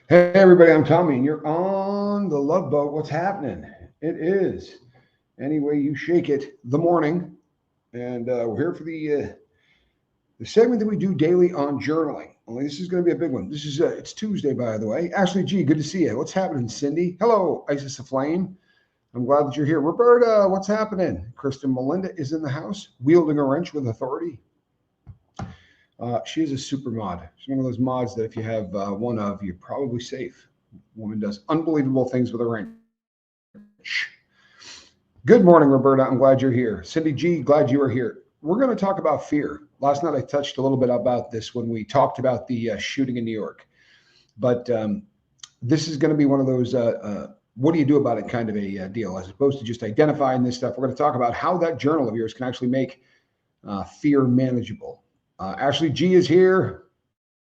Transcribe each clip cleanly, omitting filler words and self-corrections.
Hey everybody, I'm Tommy, and you're on the Love Boat. What's happening? It is any way you shake it, the morning, and we're here for the segment that we do daily on journaling. Only this is going to be a big one. This is it's Tuesday, by the way. Ashley G, good to see you. What's happening, Cindy? Hello, Isis Aflame. I'm glad that you're here. Roberta, what's happening? Kristen Melinda is in the house, wielding a wrench with authority. She is a super mod. She's one of those mods that if you have one of, you're probably safe. Woman does unbelievable things with a wrench. Good morning, Roberta. I'm glad you're here. Cindy G, glad you are here. We're going to talk about fear. Last night I touched a little bit about this when we talked about the shooting in New York. But this is going to be one of those what do you do about it kind of a deal, as opposed to just identifying this stuff. We're going to talk about how that journal of yours can actually make fear manageable. Ashley G is here.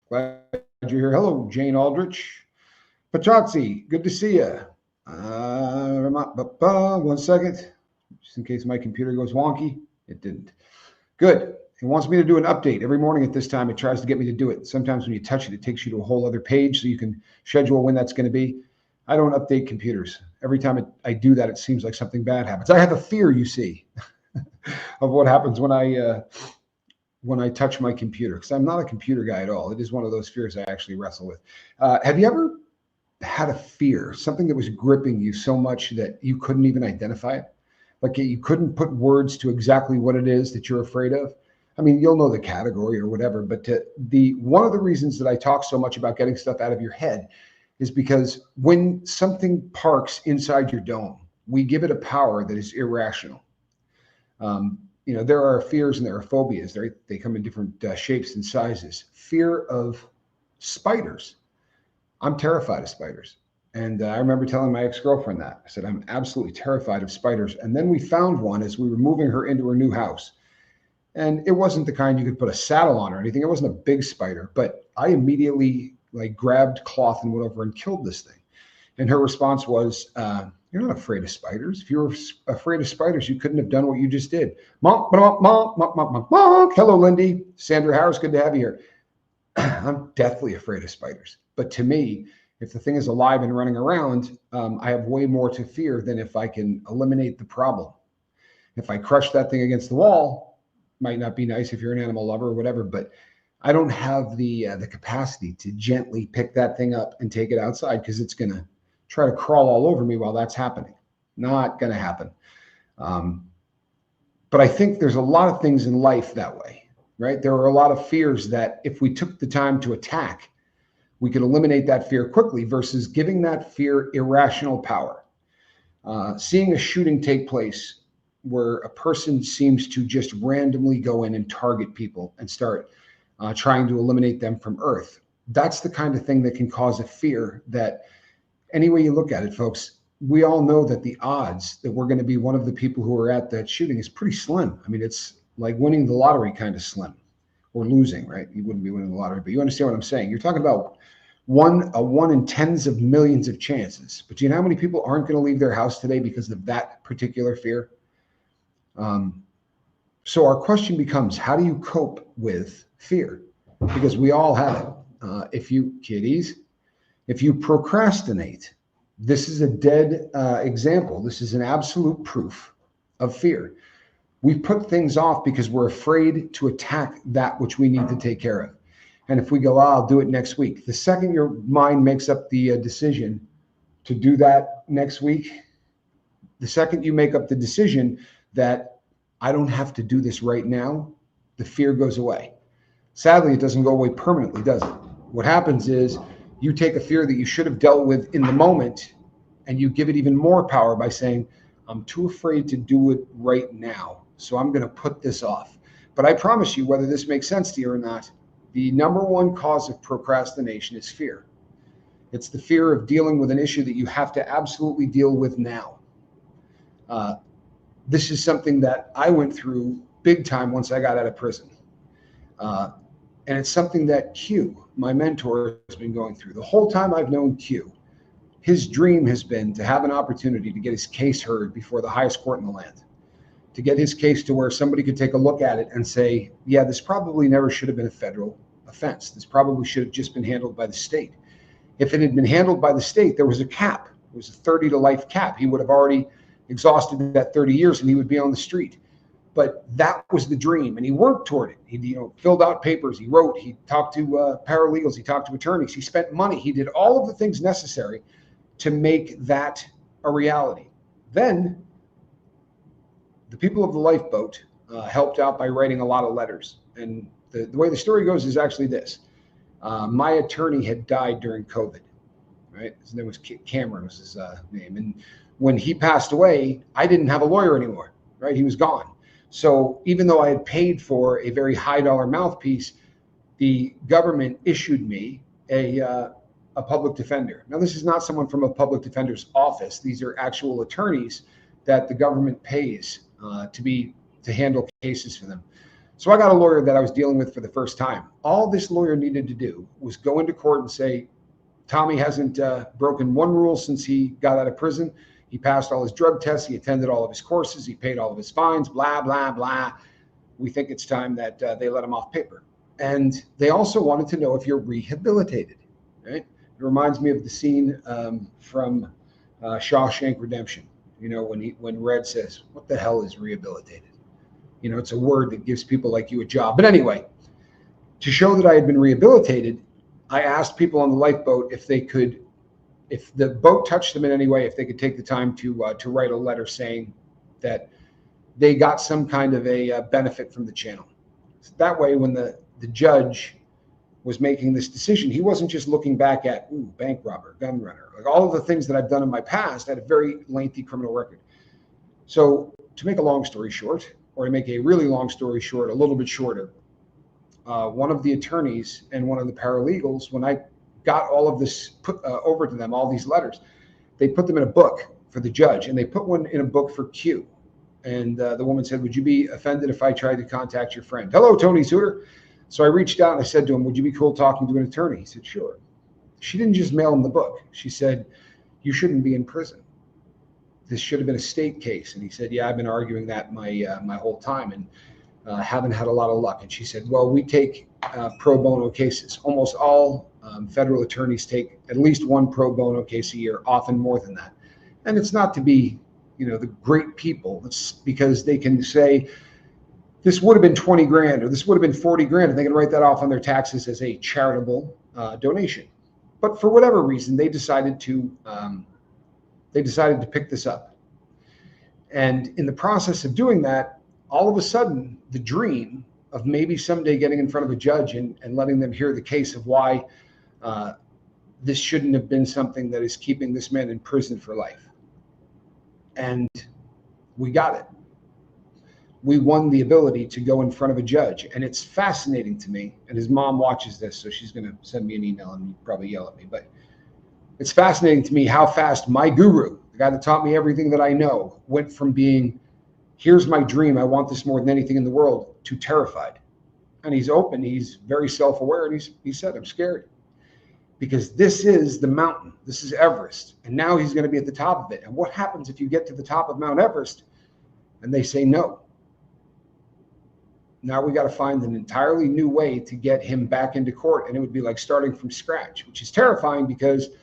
Glad you're here. Hello, Jane Aldrich. Patazzi, good to see you. 1 second, just in case my computer goes wonky. It didn't. Good. It wants me to do an update every morning at this time. It tries to get me to do it. Sometimes when you touch it, it takes you to a whole other page so you can schedule when that's going to be. I don't update computers. Every time I do that, it seems like something bad happens. I have a fear, you see, of what happens when I touch my computer, because I'm not a computer guy at all. It is one of those fears I actually wrestle with. Have you ever had a fear, something that was gripping you so much that you couldn't even identify it? Like you couldn't put words to exactly what it is that you're afraid of? I mean, you'll know the category or whatever, but one of the reasons that I talk so much about getting stuff out of your head is because when something parks inside your dome, we give it a power that is irrational. There are fears and there are phobias. They come in different shapes and sizes. Fear of spiders. I'm terrified of spiders. And I remember telling my ex-girlfriend that. I said, I'm absolutely terrified of spiders. And then we found one as we were moving her into her new house. And it wasn't the kind you could put a saddle on or anything. It wasn't a big spider. But I immediately grabbed cloth and went over and killed this thing. And her response was, you're not afraid of spiders. If you were afraid of spiders, you couldn't have done what you just did. Monk, monk, monk, monk, monk, monk, monk. Hello, Lindy. Sandra Harris, good to have you here. I'm deathly afraid of spiders. But to me, if the thing is alive and running around, I have way more to fear than if I can eliminate the problem. If I crush that thing against the wall, might not be nice if you're an animal lover or whatever, but I don't have the capacity to gently pick that thing up and take it outside, because it's going to try to crawl all over me while that's happening. Not going to happen. But I think there's a lot of things in life that way, right? There are a lot of fears that if we took the time to attack, we could eliminate that fear quickly versus giving that fear irrational power. Seeing a shooting take place where a person seems to just randomly go in and target people and start trying to eliminate them from Earth. That's the kind of thing that can cause a fear that, any way you look at it, folks, we all know that the odds that we're going to be one of the people who are at that shooting is pretty slim. I mean, it's like winning the lottery kind of slim, or losing, right? You wouldn't be winning the lottery, but you understand what I'm saying. You're talking about one in tens of millions of chances. But do you know how many people aren't going to leave their house today because of that particular fear? So our question becomes, how do you cope with fear? Because we all have it. If you procrastinate, this is a dead example. This is an absolute proof of fear. We put things off because we're afraid to attack that which we need to take care of. And if we go, I'll do it next week, the second your mind makes up the decision to do that next week, the second you make up the decision that I don't have to do this right now, the fear goes away. Sadly, it doesn't go away permanently, does it? What happens is you take a fear that you should have dealt with in the moment and you give it even more power by saying, I'm too afraid to do it right now, so I'm going to put this off. But I promise you, whether this makes sense to you or not, the number one cause of procrastination is fear. It's the fear of dealing with an issue that you have to absolutely deal with now. This is something that I went through big time once I got out of prison. And it's something that Q, my mentor, has been going through. The whole time I've known Q, his dream has been to have an opportunity to get his case heard before the highest court in the land, to get his case to where somebody could take a look at it and say, yeah, this probably never should have been a federal offense. This probably should have just been handled by the state. If it had been handled by the state, there was a cap. It was a 30 to life cap. He would have already exhausted that 30 years and he would be on the street. But that was the dream, and he worked toward it. He filled out papers, he wrote, he talked to paralegals, he talked to attorneys, he spent money, he did all of the things necessary to make that a reality. Then the people of the lifeboat helped out by writing a lot of letters. And the way the story goes is actually this. My attorney had died during COVID, right? His name was Cameron was his name. And when he passed away, I didn't have a lawyer anymore, right? He was gone. So even though I had paid for a very high dollar mouthpiece, the government issued me a public defender. Now, this is not someone from a public defender's office. These are actual attorneys that the government pays to handle cases for them. So I got a lawyer that I was dealing with for the first time. All this lawyer needed to do was go into court and say, Tommy hasn't broken one rule since he got out of prison. He passed all his drug tests. He attended all of his courses. He paid all of his fines, blah, blah, blah. We think it's time that they let him off paper. And they also wanted to know if you're rehabilitated, right? It reminds me of the scene from Shawshank Redemption. When Red says, what the hell is rehabilitated? It's a word that gives people like you a job. But anyway, to show that I had been rehabilitated, I asked people on the lifeboat if the boat touched them in any way, if they could take the time to write a letter saying that they got some kind of a benefit from the channel. So that way, when the judge was making this decision, he wasn't just looking back at, bank robber, gun runner, like all of the things that I've done in my past. I had a very lengthy criminal record. So to make a long story short, or to make a really long story short, a little bit shorter, one of the attorneys and one of the paralegals, when I got all of this put over to them, all these letters, they put them in a book for the judge, and they put one in a book for Q. And the woman said, would you be offended if I tried to contact your friend? Hello, Tony Suter. So I reached out and I said to him, would you be cool talking to an attorney? He said, sure. She didn't just mail him the book. She said, you shouldn't be in prison. This should have been a state case. And he said, yeah, I've been arguing that my whole time and haven't had a lot of luck. And she said, well, we take pro bono cases. Almost all federal attorneys take at least one pro bono case a year, often more than that. And it's not to be, the great people. It's because they can say, this would have been 20 grand or this would have been 40 grand, and they can write that off on their taxes as a charitable donation. But for whatever reason, they decided to pick this up. And in the process of doing that, all of a sudden, the dream of maybe someday getting in front of a judge and letting them hear the case of why this shouldn't have been something that is keeping this man in prison for life. And we got it. We won the ability to go in front of a judge. And it's fascinating to me. And his mom watches this, so she's going to send me an email and probably yell at me. But it's fascinating to me how fast my guru, the guy that taught me everything that I know, went from being, here's my dream, I want this more than anything in the world, to terrified. And he's open, he's very self-aware, and he said, I'm scared. Because this is the mountain, this is Everest, and now he's going to be at the top of it. And what happens if you get to the top of Mount Everest and they say no? Now we got to find an entirely new way to get him back into court, and it would be like starting from scratch, which is terrifying because it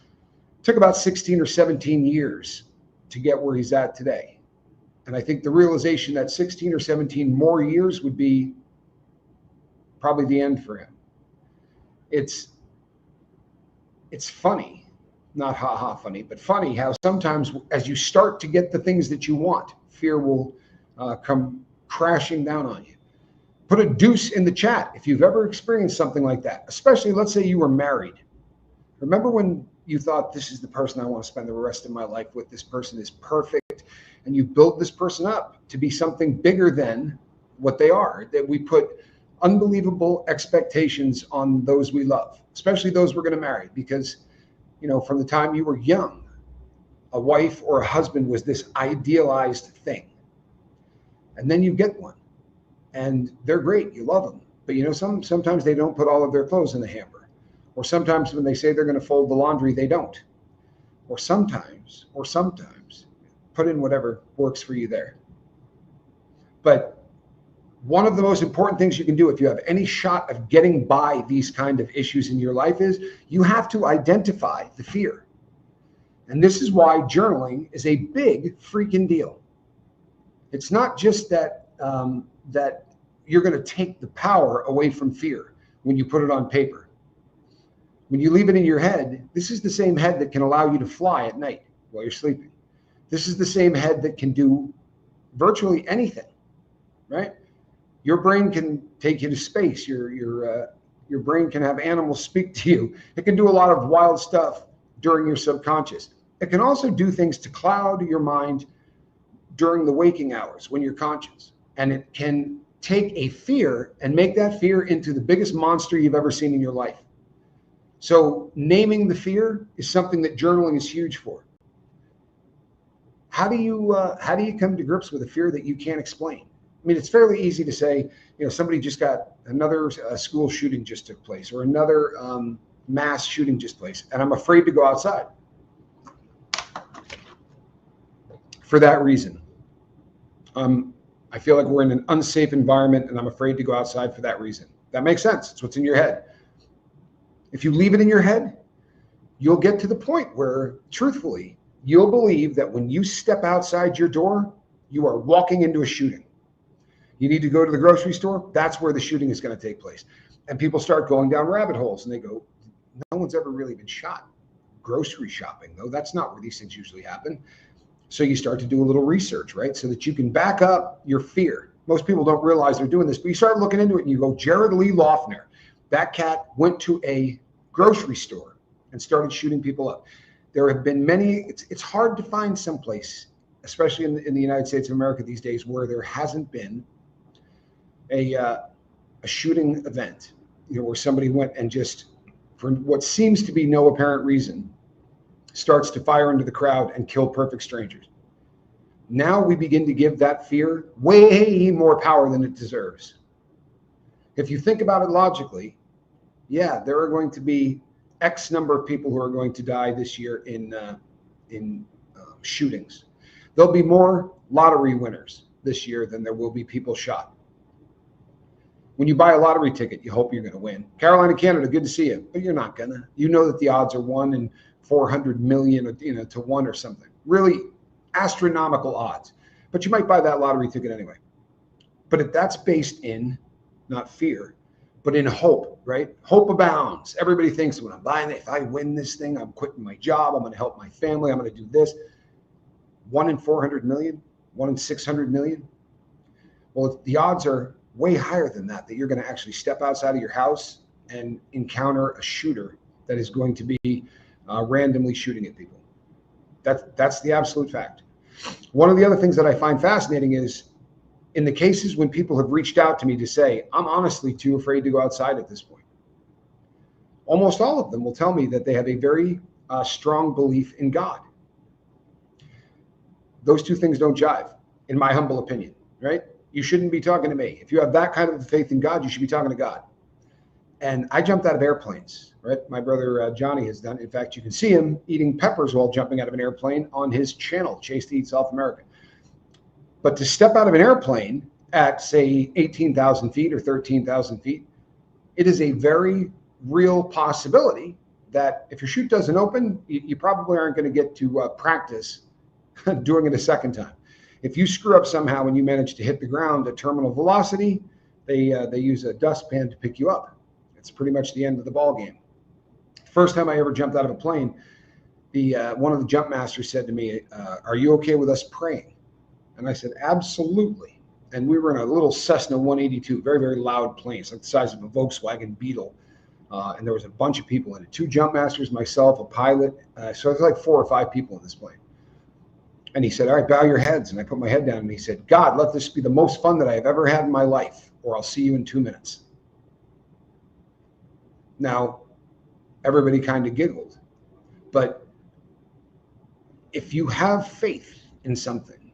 took about 16 or 17 years to get where he's at today. And I think the realization that 16 or 17 more years would be probably the end for him. It's funny, not ha-ha funny, but funny how sometimes as you start to get the things that you want, fear will come crashing down on you. Put a deuce in the chat if you've ever experienced something like that, especially let's say you were married. Remember when you thought, this is the person I want to spend the rest of my life with, this person is perfect, and you build this person up to be something bigger than what they are, that we put unbelievable expectations on those we love, especially those we're going to marry, because, from the time you were young, a wife or a husband was this idealized thing. And then you get one and they're great. You love them. But sometimes they don't put all of their clothes in the hamper, or sometimes when they say they're going to fold the laundry, they don't, or sometimes put in whatever works for you there. But one of the most important things you can do if you have any shot of getting by these kind of issues in your life is you have to identify the fear. And this is why journaling is a big freaking deal. It's not just that that you're going to take the power away from fear when you put it on paper. When you leave it in your head, this is the same head that can allow you to fly at night while you're sleeping. This is the same head that can do virtually anything, right? Your brain can take you to space. Your brain can have animals speak to you. It can do a lot of wild stuff during your subconscious. It can also do things to cloud your mind during the waking hours when you're conscious. And it can take a fear and make that fear into the biggest monster you've ever seen in your life. So naming the fear is something that journaling is huge for. How do you come to grips with a fear that you can't explain? I mean, it's fairly easy to say, somebody just got another school shooting just took place, or another mass shooting just place, and I'm afraid to go outside. For that reason, I feel like we're in an unsafe environment, and I'm afraid to go outside for that reason. That makes sense. It's what's in your head. If you leave it in your head, you'll get to the point where, truthfully, you'll believe that when you step outside your door, you are walking into a shooting. You need to go to the grocery store, that's where the shooting is going to take place. And people start going down rabbit holes, and they go, no one's ever really been shot. Grocery shopping, though, that's not where these things usually happen. So you start to do a little research, right? So that you can back up your fear. Most people don't realize they're doing this, but you start looking into it and you go, Jared Lee Loughner, that cat went to a grocery store and started shooting people up. There have been many, it's hard to find someplace, especially in the United States of America these days, where there hasn't been a shooting event, where somebody went and just, for what seems to be no apparent reason, starts to fire into the crowd and kill perfect strangers. Now we begin to give that fear way more power than it deserves. If you think about it logically, yeah, there are going to be X number of people who are going to die this year in shootings. There'll be more lottery winners this year than there will be people shot. When you buy a lottery ticket, you hope you're going to win. Carolina, Canada, good to see you, but you're not gonna. You know that the odds are 1 in 400 million, to 1 or something. Really astronomical odds. But you might buy that lottery ticket anyway. But that's based in not fear, but in hope, right? Hope abounds. Everybody thinks when I'm buying it, if I win this thing, I'm quitting my job, I'm going to help my family, I'm going to do this. 1 in 400 million, 1 in 600 million. Well, the odds are way higher than that you're going to actually step outside of your house and encounter a shooter that is going to be randomly shooting at people. That's the absolute fact. One of the other things that I find fascinating is in the cases when people have reached out to me to say, I'm honestly too afraid to go outside at this point, almost all of them will tell me that they have a very strong belief in God. Those two things don't jive, in my humble opinion, right? You shouldn't be talking to me. If you have that kind of faith in God, you should be talking to God. And I jumped out of airplanes, right? My brother Johnny has done. In fact, you can see him eating peppers while jumping out of an airplane on his channel, Chase to Eat South America. But to step out of an airplane at, say, 18,000 feet or 13,000 feet, it is a very real possibility that if your chute doesn't open, you probably aren't going to get to practice doing it a second time. If you screw up somehow and you manage to hit the ground at terminal velocity, they use a dustpan to pick you up. It's pretty much the end of the ball game. First time I ever jumped out of a plane, one of the jump masters said to me, "Are you okay with us praying?" And I said, "Absolutely." And we were in a little Cessna 182, very, very loud plane. It's like the size of a Volkswagen Beetle. And there was a bunch of people in it, 2 jump masters, myself, a pilot. So it was like 4 or 5 people in this plane. And he said, "All right, bow your heads." And I put my head down and he said, "God, let this be the most fun that I have ever had in my life, or I'll see you in 2 minutes. Now, everybody kind of giggled. But if you have faith in something,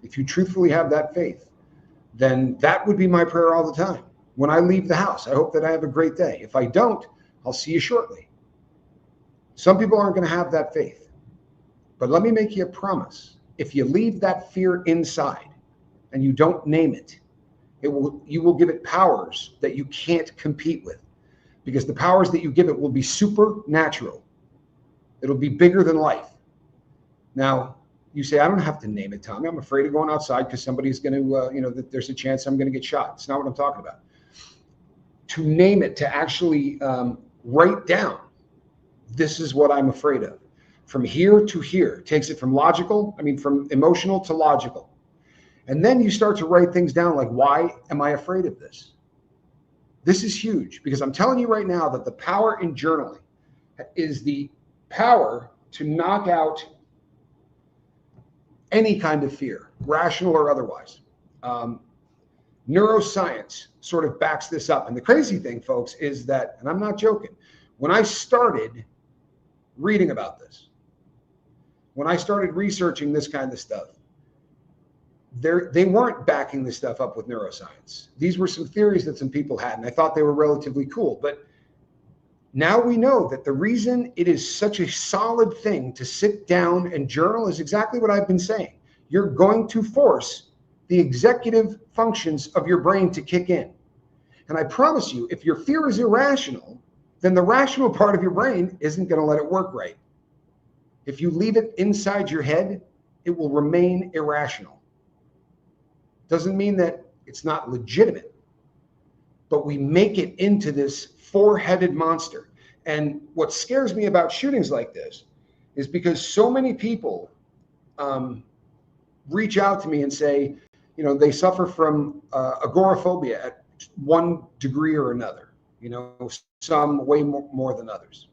if you truthfully have that faith, then that would be my prayer all the time. When I leave the house, I hope that I have a great day. If I don't, I'll see you shortly. Some people aren't going to have that faith. But let me make you a promise. If you leave that fear inside and you don't name it, You will give it powers that you can't compete with, because the powers that you give it will be supernatural. It'll be bigger than life. Now, you say, I don't have to name it, Tommy. I'm afraid of going outside because somebody's going to, that there's a chance I'm going to get shot. It's not what I'm talking about. To name it, to actually write down, this is what I'm afraid of. From here to here, takes it from from emotional to logical. And then you start to write things down like, why am I afraid of this? This is huge, because I'm telling you right now that the power in journaling is the power to knock out any kind of fear, rational or otherwise. Neuroscience sort of backs this up. And the crazy thing, folks, is that, and I'm not joking, when I started reading about this, when I started researching this kind of stuff, they weren't backing this stuff up with neuroscience. These were some theories that some people had, and I thought they were relatively cool. But now we know that the reason it is such a solid thing to sit down and journal is exactly what I've been saying. You're going to force the executive functions of your brain to kick in. And I promise you, if your fear is irrational, then the rational part of your brain isn't going to let it work right. If you leave it inside your head, it will remain irrational. Doesn't mean that it's not legitimate, but we make it into this four-headed monster. And what scares me about shootings like this is because so many people reach out to me and say, they suffer from agoraphobia at one degree or another, some way more than others.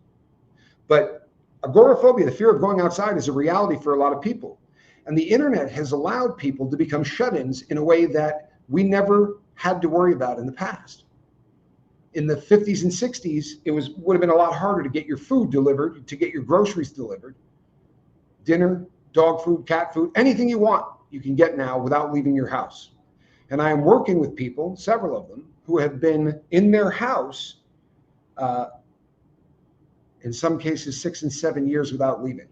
But agoraphobia, the fear of going outside, is a reality for a lot of people. And the internet has allowed people to become shut-ins in a way that we never had to worry about in the past. In the 50s and 60s, it would have been a lot harder to get your food delivered, to get your groceries delivered. Dinner, dog food, cat food, anything you want, you can get now without leaving your house. And I am working with people, several of them, who have been in their house, in some cases 6 and 7 years without leaving.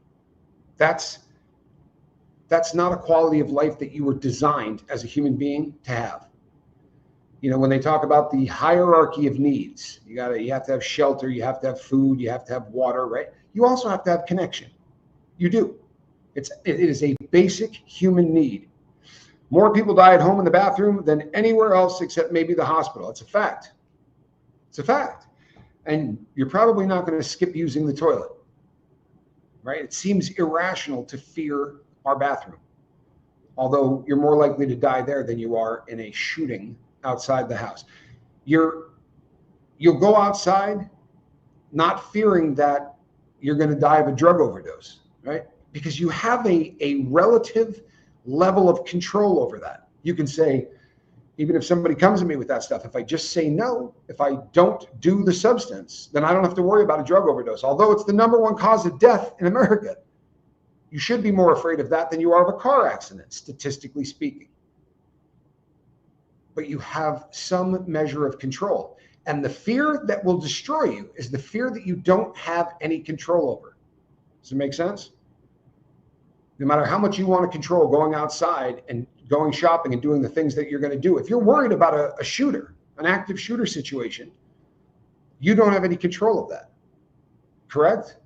That's not a quality of life that you were designed as a human being to have. When they talk about the hierarchy of needs, you have to have shelter, you have to have food, you have to have water, right? You also have to have connection. You do. It is a basic human need. More people die at home in the bathroom than anywhere else except maybe the hospital. It's a fact. It's a fact. And you're probably not going to skip using the toilet, right? It seems irrational to fear our bathroom, although you're more likely to die there than you are in a shooting outside the house. You'll go outside not fearing that you're going to die of a drug overdose, right? Because you have a relative level of control over that. You can say, even if somebody comes at me with that stuff, if I just say no, if I don't do the substance, then I don't have to worry about a drug overdose. Although it's the #1 cause of death in America, you should be more afraid of that than you are of a car accident, statistically speaking. But you have some measure of control. And the fear that will destroy you is the fear that you don't have any control over. Does it make sense? No matter how much you want to control going outside and going shopping and doing the things that you're going to do, if you're worried about a shooter, an active shooter situation, you don't have any control of that. Correct?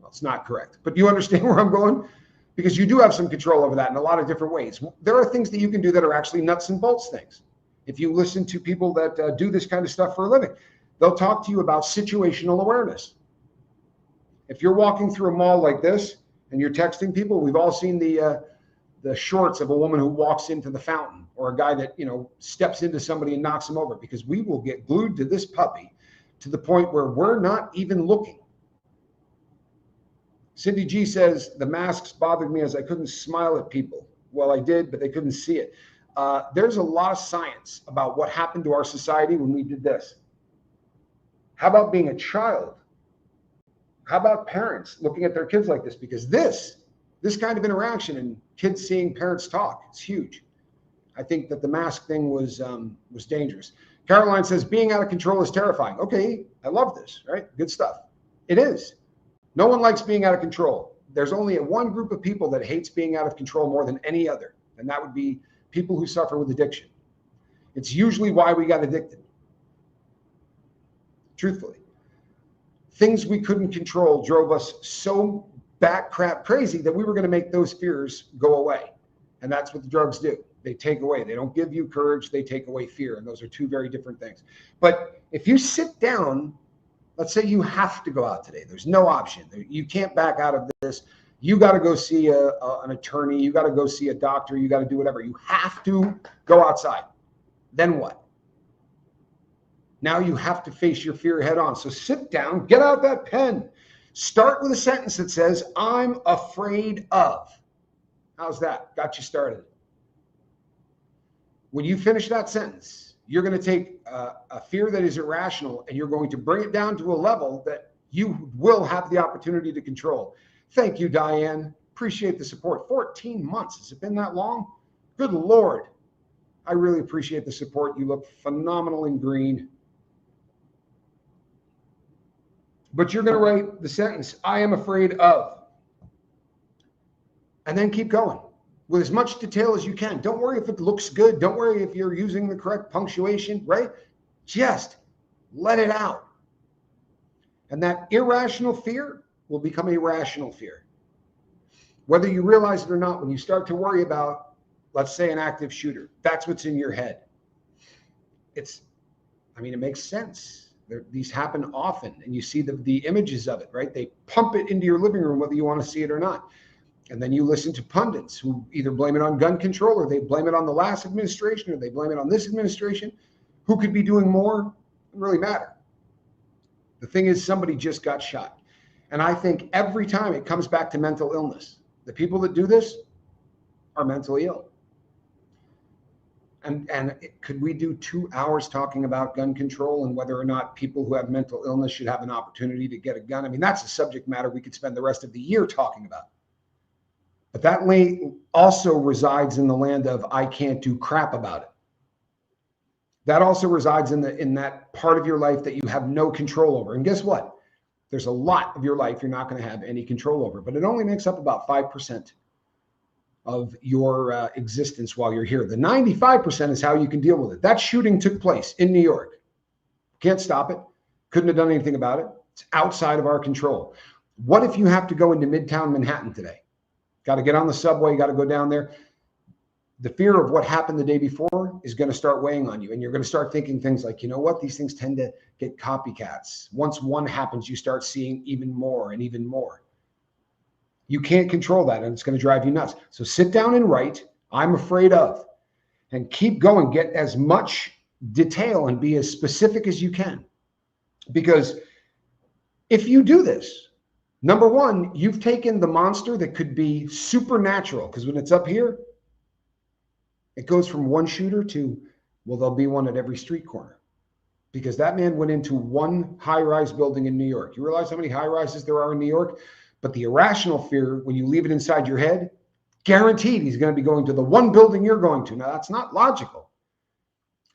Well, it's not correct, but you understand where I'm going? Because you do have some control over that in a lot of different ways. There are things that you can do that are actually nuts and bolts things. If you listen to people that do this kind of stuff for a living, they'll talk to you about situational awareness. If you're walking through a mall like this and you're texting people, we've all seen the shorts of a woman who walks into the fountain, or a guy that steps into somebody and knocks them over, because we will get glued to this puppy to the point where we're not even looking. Cindy G says, the masks bothered me as I couldn't smile at people. Well, I did, but they couldn't see it. There's a lot of science about what happened to our society when we did this. How about being a child? How about parents looking at their kids like this? Because this kind of interaction and kids seeing parents talk, it's huge. I think that the mask thing was dangerous. Caroline says, being out of control is terrifying. Okay, I love this, right? Good stuff. It is. No one likes being out of control. There's only one group of people that hates being out of control more than any other, and that would be people who suffer with addiction. It's usually why we got addicted. Truthfully. Things we couldn't control drove us so bat crap crazy that we were going to make those fears go away. And that's what the drugs do. They take away. They don't give you courage. They take away fear. And those are two very different things. But if you sit down, let's say you have to go out today. There's no option. You can't back out of this. You got to go see an attorney. You got to go see a doctor. You got to do whatever. You have to go outside. Then what? Now you have to face your fear head on. So sit down, get out that pen. Start with a sentence that says, I'm afraid of. How's that? Got you started. When you finish that sentence, you're going to take a fear that is irrational and you're going to bring it down to a level that you will have the opportunity to control. Thank you, Diane. Appreciate the support. 14 months. Has it been that long? Good Lord. I really appreciate the support. You look phenomenal in green. But you're going to write the sentence, I am afraid of. And then keep going with as much detail as you can. Don't worry if it looks good. Don't worry if you're using the correct punctuation, right? Just let it out. And that irrational fear will become a rational fear. Whether you realize it or not, when you start to worry about, let's say, an active shooter, that's what's in your head. It makes sense. These happen often, and you see the images of it, right? They pump it into your living room, whether you want to see it or not. And then you listen to pundits who either blame it on gun control, or they blame it on the last administration, or they blame it on this administration. Who could be doing more? Doesn't really matter. The thing is, somebody just got shot. And I think every time it comes back to mental illness. The people that do this are mentally ill. And could we do 2 hours talking about gun control and whether or not people who have mental illness should have an opportunity to get a gun? I mean, that's a subject matter we could spend the rest of the year talking about. But that also resides in the land of I can't do crap about it. That also resides in that part of your life that you have no control over. And guess what? There's a lot of your life you're not going to have any control over, but it only makes up about 5% of your existence while you're here. The 95% is how you can deal with it. That shooting took place in New York. Can't stop it. Couldn't have done anything about it. It's outside of our control. What if you have to go into Midtown Manhattan today? Got to get on the subway, you got to go down there. The fear of what happened the day before is going to start weighing on you. And you're going to start thinking things like, you know what? These things tend to get copycats. Once one happens, you start seeing even more and even more. You can't control that, and it's going to drive you nuts. So sit down and write, I'm afraid of, and keep going. Get as much detail and be as specific as you can. Because if you do this, number one, you've taken the monster that could be supernatural, because when it's up here, it goes from one shooter to, well, there'll be one at every street corner. Because that man went into one high-rise building in New York. You realize how many high-rises there are in New York? But the irrational fear, when you leave it inside your head, guaranteed he's going to be going to the one building you're going to. Now, that's not logical.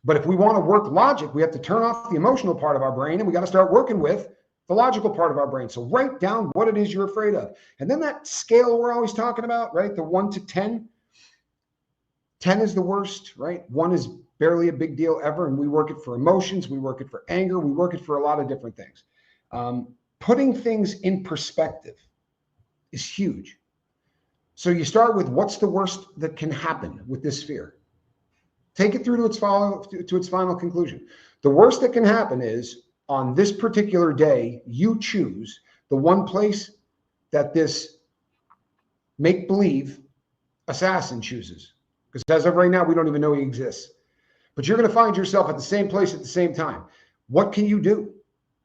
But if we want to work logic, we have to turn off the emotional part of our brain, and we got to start working with the logical part of our brain. So write down what it is you're afraid of. And then that scale we're always talking about, right? The 1 to 10. 10 is the worst, right? 1 is barely a big deal ever. And we work it for emotions. We work it for anger. We work it for a lot of different things. Putting things in perspective is huge. So you start with what's the worst that can happen with this fear. Take it through to its final conclusion. The worst that can happen is on this particular day, you choose the one place that this make-believe assassin chooses. Because as of right now, we don't even know he exists. But you're going to find yourself at the same place at the same time. What can you do?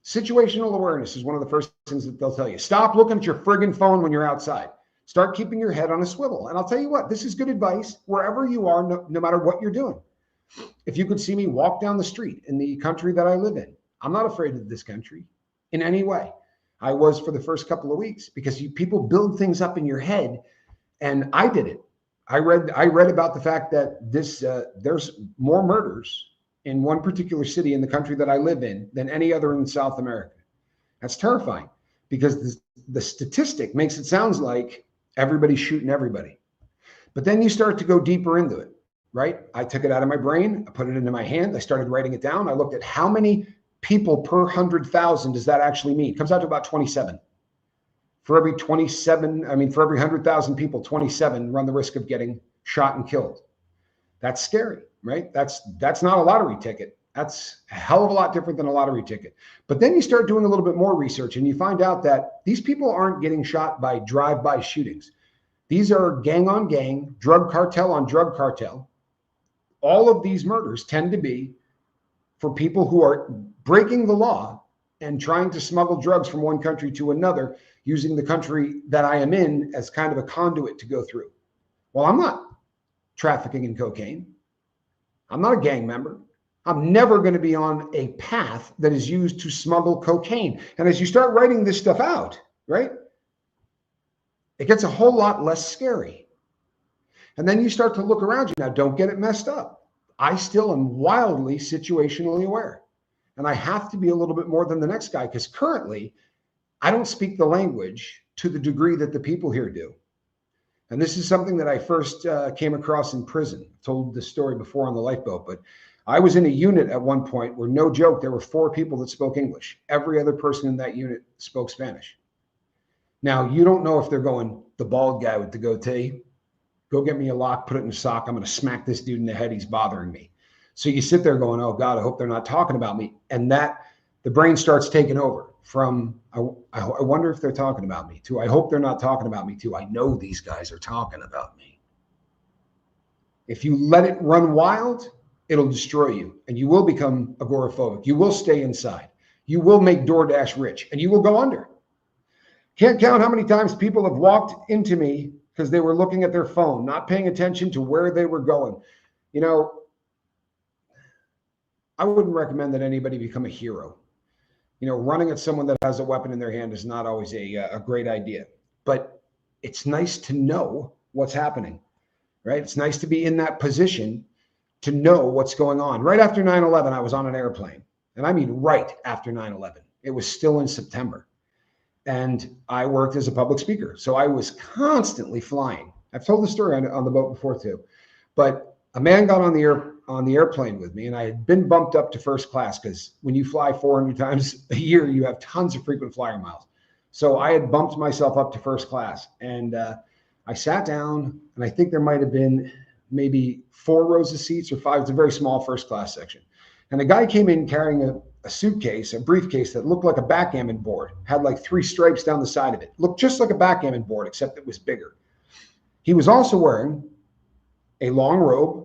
Situational awareness is one of the first things that they'll tell you. Stop looking at your friggin' phone when you're outside. Start keeping your head on a swivel. And I'll tell you what, this is good advice wherever you are, no matter what you're doing. If you could see me walk down the street in the country that I live in, I'm not afraid of this country in any way. I was for the first couple of weeks because people build things up in your head, and I did it. I read about the fact that there's more murders in one particular city in the country that I live in than any other in South America. That's terrifying because the statistic makes it sound like everybody's shooting everybody. But then you start to go deeper into it. right? I took it out of my brain. I put it into my hand. I started writing it down. I looked at how many people per 100,000 does that actually mean? It comes out to about 27. For every 100,000 people, 27 run the risk of getting shot and killed. That's scary, right? That's not a lottery ticket. That's a hell of a lot different than a lottery ticket. But then you start doing a little bit more research and you find out that these people aren't getting shot by drive-by shootings. These are gang on gang, drug cartel on drug cartel. All of these murders tend to be for people who are breaking the law and trying to smuggle drugs from one country to another, using the country that I am in as kind of a conduit to go through. Well, I'm not trafficking in cocaine. I'm not a gang member. I'm never going to be on a path that is used to smuggle cocaine. And as you start writing this stuff out, right, it gets a whole lot less scary. And then you start to look around you. Now, don't get it messed up. I still am wildly situationally aware. And I have to be a little bit more than the next guy, because currently I don't speak the language to the degree that the people here do. And this is something that I first came across in prison. I told this story before on the lifeboat, but I was in a unit at one point where, no joke, there were 4 people that spoke English. Every other person in that unit spoke Spanish. Now, you don't know if they're going, the bald guy with the goatee, go get me a lock, put it in a sock. I'm going to smack this dude in the head. He's bothering me. So you sit there going, oh God, I hope they're not talking about me. And that the brain starts taking over from, I wonder if they're talking about me, to I hope they're not talking about me, to I know these guys are talking about me. If you let it run wild, it'll destroy you, and you will become agoraphobic. You will stay inside. You will make DoorDash rich, and you will go under. Can't count how many times people have walked into me because they were looking at their phone, not paying attention to where they were going. You know, I wouldn't recommend that anybody become a hero. You know, running at someone that has a weapon in their hand is not always a great idea, but it's nice to know what's happening, right? It's nice to be in that position to know what's going on. Right after 9/11, I was on an airplane, and I mean right after 9/11. It was still in September, and I worked as a public speaker, so I was constantly flying. I've told the story on the boat before too, but a man got on the airplane with me, and I had been bumped up to first class, because when you fly 400 times a year, you have tons of frequent flyer miles. So I had bumped myself up to first class, and I sat down, and I think there might have been maybe 4 rows of seats or 5. It's a very small first class section. And a guy came in carrying a suitcase, a briefcase that looked like a backgammon board, had like 3 stripes down the side of it. Looked just like a backgammon board, except it was bigger. He was also wearing a long robe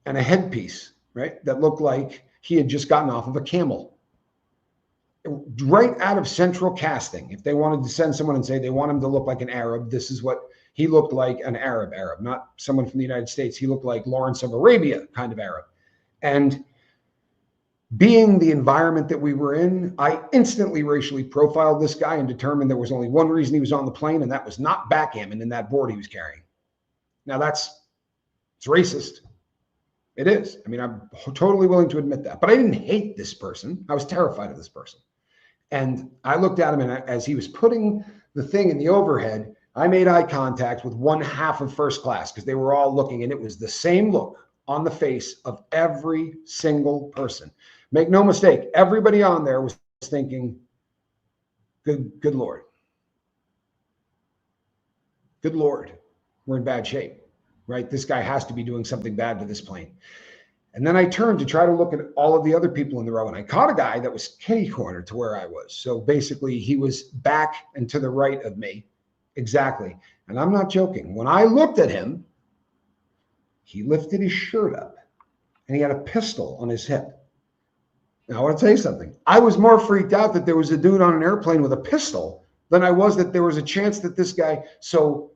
and a headpiece, right, that looked like he had just gotten off of a camel. Right out of central casting. If they wanted to send someone and say they want him to look like an Arab, this is what he looked like, an Arab, not someone from the United States. He looked like Lawrence of Arabia kind of Arab. And being the environment that we were in, I instantly racially profiled this guy and determined there was only one reason he was on the plane, and that was not backgammon in that board he was carrying. Now it's racist. It is. I mean, I'm totally willing to admit that. But I didn't hate this person. I was terrified of this person. And I looked at him, and as he was putting the thing in the overhead, I made eye contact with 1/2 of first class, because they were all looking, and it was the same look on the face of every single person. Make no mistake, everybody on there was thinking, good Lord. Good Lord, we're in bad shape. Right? This guy has to be doing something bad to this plane. And then I turned to try to look at all of the other people in the row, and I caught a guy that was kitty cornered to where I was. So basically he was back and to the right of me. Exactly. And I'm not joking. When I looked at him, he lifted his shirt up and he had a pistol on his hip. Now I want to tell you something. I was more freaked out that there was a dude on an airplane with a pistol than I was that there was a chance that this guy, so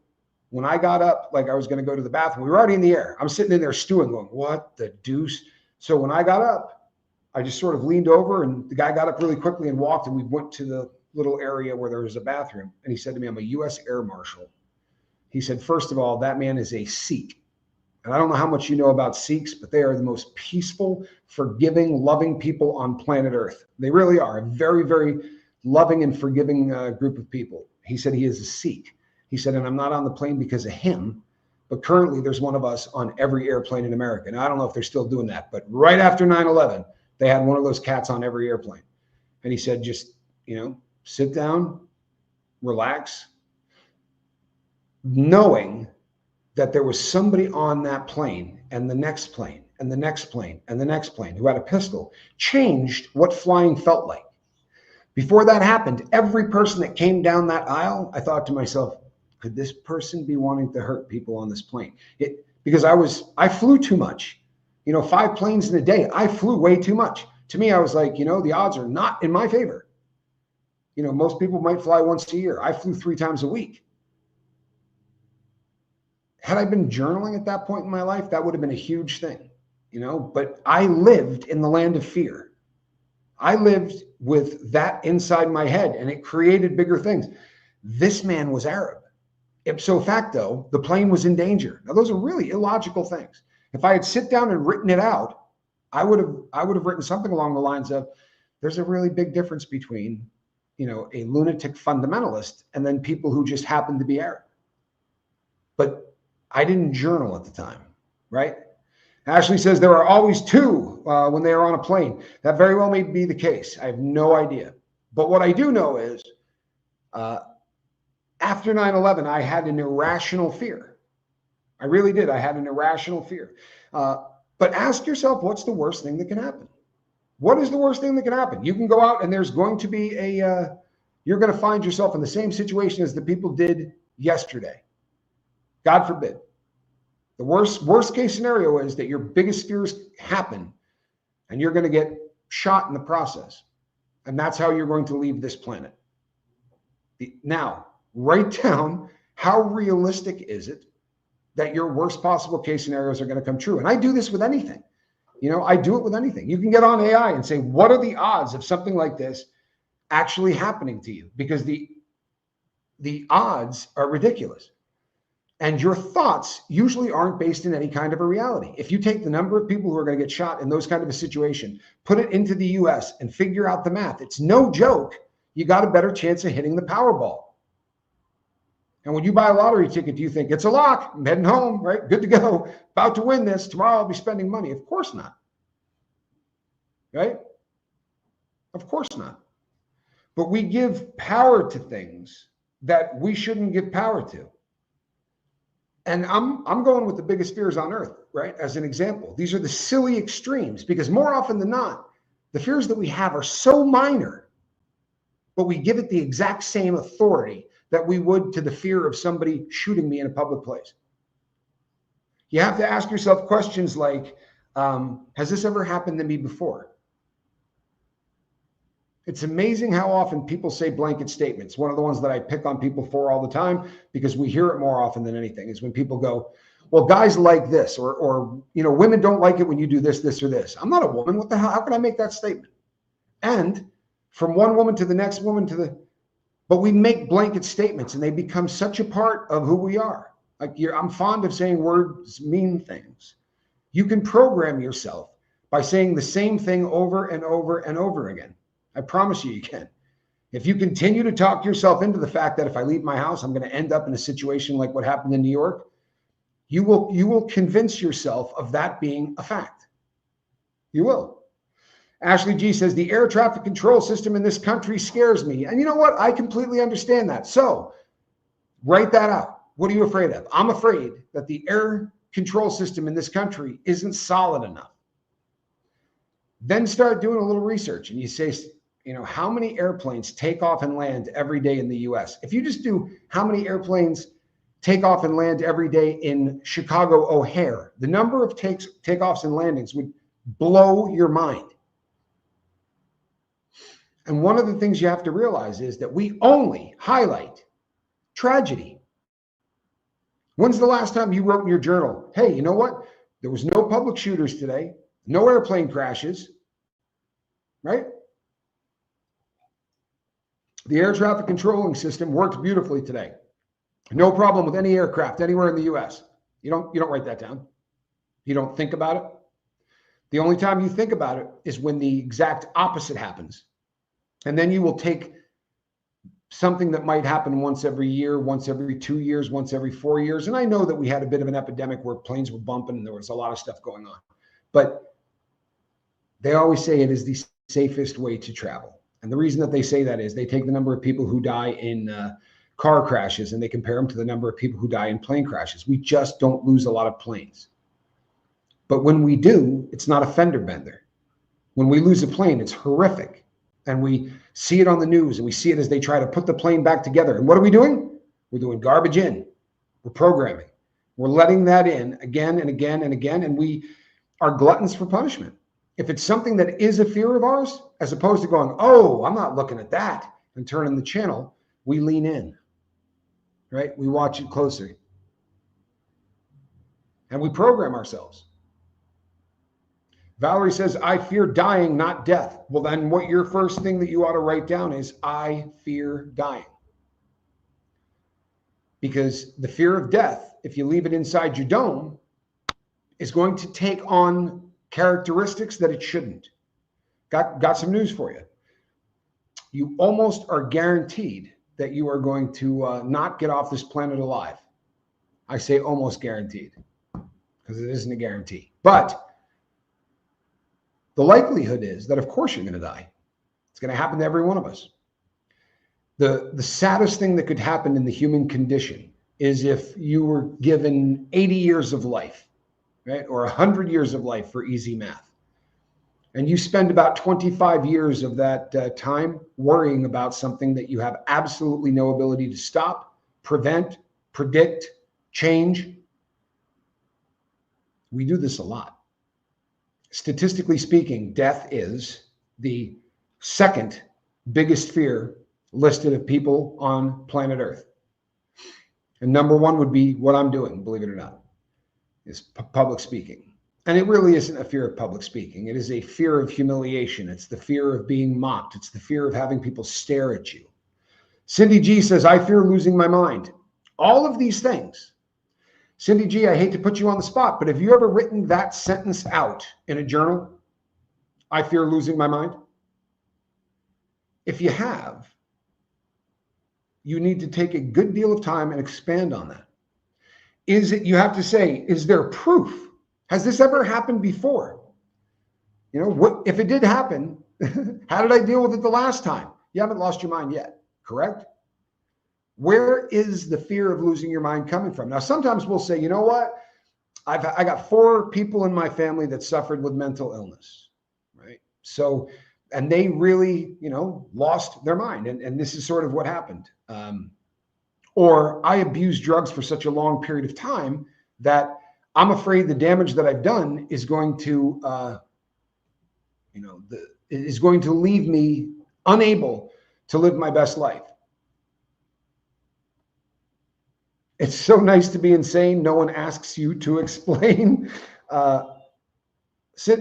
when I got up, like I was going to go to the bathroom, we were already in the air. I'm sitting in there stewing, going, what the deuce? So when I got up, I just sort of leaned over, and the guy got up really quickly and walked, and we went to the little area where there was a bathroom. And he said to me, I'm a U.S. Air Marshal. He said, first of all, that man is a Sikh. And I don't know how much you know about Sikhs, but they are the most peaceful, forgiving, loving people on planet Earth. They really are a very, very loving and forgiving group of people. He said he is a Sikh. He said, and I'm not on the plane because of him. but currently there's one of us on every airplane in America. Now, I don't know if they're still doing that, but right after 9/11, they had one of those cats on every airplane. And he said, just, sit down, relax, knowing that there was somebody on that plane and the next plane and the next plane and the next plane who had a pistol changed what flying felt like. Before that happened, every person that came down that aisle, I thought to myself, could this person be wanting to hurt people on this plane? Because I flew too much. 5 planes in a day, I flew way too much. To me, I was like, the odds are not in my favor. Most people might fly once a year. I flew 3 times a week. Had I been journaling at that point in my life, that would have been a huge thing, but I lived in the land of fear. I lived with that inside my head, and it created bigger things. This man was Arab. Ipso facto, the plane was in danger. Now, those are really illogical things. If I had sit down and written it out, I would have written something along the lines of, there's a really big difference between, a lunatic fundamentalist and then people who just happen to be Arab. But I didn't journal at the time, right? Ashley says there are always 2 when they are on a plane. That very well may be the case. I have no idea. But what I do know is after 9/11, I had an irrational fear. I really did. I had an irrational fear. But ask yourself, what's the worst thing that can happen? What is the worst thing that can happen? You can go out and there's going to be you're going to find yourself in the same situation as the people did yesterday. God forbid. The worst case scenario is that your biggest fears happen and you're going to get shot in the process. And that's how you're going to leave this planet. Now, write down, how realistic is it that your worst possible case scenarios are going to come true? And I do this with anything. I do it with anything. You can get on AI and say, what are the odds of something like this actually happening to you? Because the odds are ridiculous. And your thoughts usually aren't based in any kind of a reality. If you take the number of people who are going to get shot in those kind of a situation, put it into the US and figure out the math, it's no joke. You got a better chance of hitting the Powerball. And when you buy a lottery ticket, do you think it's a lock? I'm heading home, right? Good to go. About to win this. Tomorrow I'll be spending money. Of course not. Right? Of course not. But we give power to things that we shouldn't give power to. And I'm going with the biggest fears on earth, right? As an example, these are the silly extremes, because more often than not, the fears that we have are so minor, but we give it the exact same authority that we would to the fear of somebody shooting me in a public place. You have to ask yourself questions like, has this ever happened to me before? It's amazing how often people say blanket statements. One of the ones that I pick on people for all the time, because we hear it more often than anything, is when people go, well, guys like this, or women don't like it when you do this, this, or this. I'm not a woman. What the hell? How can I make that statement? And from one woman to the next woman but we make blanket statements and they become such a part of who we are. Like I'm fond of saying words mean things. You can program yourself by saying the same thing over and over and over again. I promise you can. If you continue to talk yourself into the fact that if I leave my house, I'm going to end up in a situation like what happened in New York, you will convince yourself of that being a fact. You will. Ashley G says, the air traffic control system in this country scares me. And you know what? I completely understand that. So write that out. What are you afraid of? I'm afraid that the air control system in this country isn't solid enough. Then start doing a little research and you say, how many airplanes take off and land every day in the US? If you just do how many airplanes take off and land every day in Chicago O'Hare, the number of takeoffs and landings would blow your mind. And one of the things you have to realize is that we only highlight tragedy. When's the last time you wrote in your journal, hey, you know what? There was no public shooters today, no airplane crashes, right? The air traffic controlling system worked beautifully today. No problem with any aircraft anywhere in the US. You don't write that down. You don't think about it. The only time you think about it is when the exact opposite happens. And then you will take something that might happen once every year, once every 2 years, once every 4 years. And I know that we had a bit of an epidemic where planes were bumping and there was a lot of stuff going on. But they always say it is the safest way to travel. And the reason that they say that is they take the number of people who die in car crashes and they compare them to the number of people who die in plane crashes. We just don't lose a lot of planes. But when we do, it's not a fender bender. When we lose a plane, it's horrific. And we see it on the news and we see it as they try to put the plane back together. And what are we doing? We're doing garbage in. We're programming. We're letting that in again and again and again. And we are gluttons for punishment. If it's something that is a fear of ours, as opposed to going, oh, I'm not looking at that, and turning the channel, we lean in, right? We watch it closer. And we program ourselves. Valerie says, I fear dying, not death. Well, then what your first thing that you ought to write down is, I fear dying. Because the fear of death, if you leave it inside your dome, is going to take on characteristics that it shouldn't. Got some news for you. You almost are guaranteed that you are going to not get off this planet alive. I say almost guaranteed because it isn't a guarantee. But the likelihood is that, of course, you're going to die. It's going to happen to every one of us. The saddest thing that could happen in the human condition is if you were given 80 years of life, right? Or 100 years of life for easy math. And you spend about 25 years of that time worrying about something that you have absolutely no ability to stop, prevent, predict, change. We do this a lot. Statistically speaking, death is the second biggest fear listed of people on planet Earth. And number one would be what I'm doing, believe it or not, is public speaking. And it really isn't a fear of public speaking. It is a fear of humiliation. It's the fear of being mocked. It's the fear of having people stare at you. Cindy G says, I fear losing my mind. All of these things. Cindy G, I hate to put you on the spot, but have you ever written that sentence out in a journal? I fear losing my mind. If you have, you need to take a good deal of time and expand on that. Is it, you have to say, is there proof? Has this ever happened before? You know, what if it did happen? How did I deal with it the last time? You haven't lost your mind yet, correct? Where is the fear of losing your mind coming from? Now, sometimes we'll say, you know what? I got 4 people in my family that suffered with mental illness, right? So, and they really, you know, lost their mind. And this is sort of what happened. Or I abused drugs for such a long period of time that I'm afraid the damage that I've done is going to, is going to leave me unable to live my best life. It's so nice to be insane. No one asks you to explain.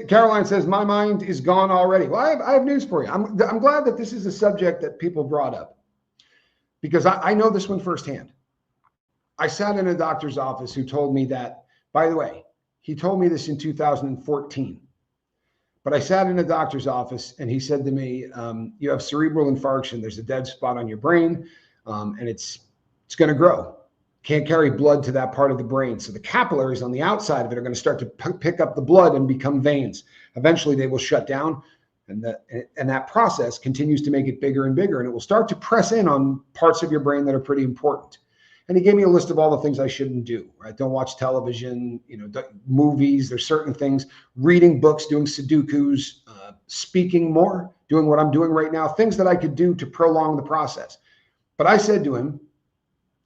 Caroline says, my mind is gone already. Well, I have news for you. I'm glad that this is a subject that people brought up because I know this one firsthand. I sat in a doctor's office who told me that, by the way, he told me this in 2014. But I sat in a doctor's office and he said to me, you have cerebral infarction. There's a dead spot on your brain and it's going to grow. Can't carry blood to that part of the brain. So the capillaries on the outside of it are going to start to pick up the blood and become veins. Eventually they will shut down and that process continues to make it bigger and bigger and it will start to press in on parts of your brain that are pretty important. And he gave me a list of all the things I shouldn't do, right? Don't watch television, movies. There's certain things, reading books, doing Sudokus, speaking more, doing what I'm doing right now, things that I could do to prolong the process. But I said to him,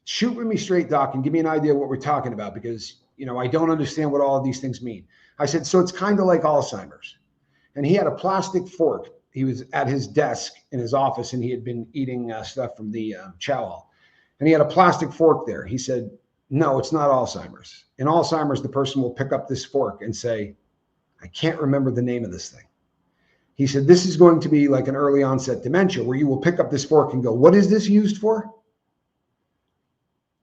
shoot with me straight, Doc, and give me an idea of what we're talking about because, I don't understand what all of these things mean. I said, so it's kind of like Alzheimer's. And he had a plastic fork. He was at his desk in his office and he had been eating stuff from the chow hall. And he had a plastic fork there. He said, no, it's not Alzheimer's. In Alzheimer's, the person will pick up this fork and say, I can't remember the name of this thing. He said, this is going to be like an early onset dementia where you will pick up this fork and go, what is this used for?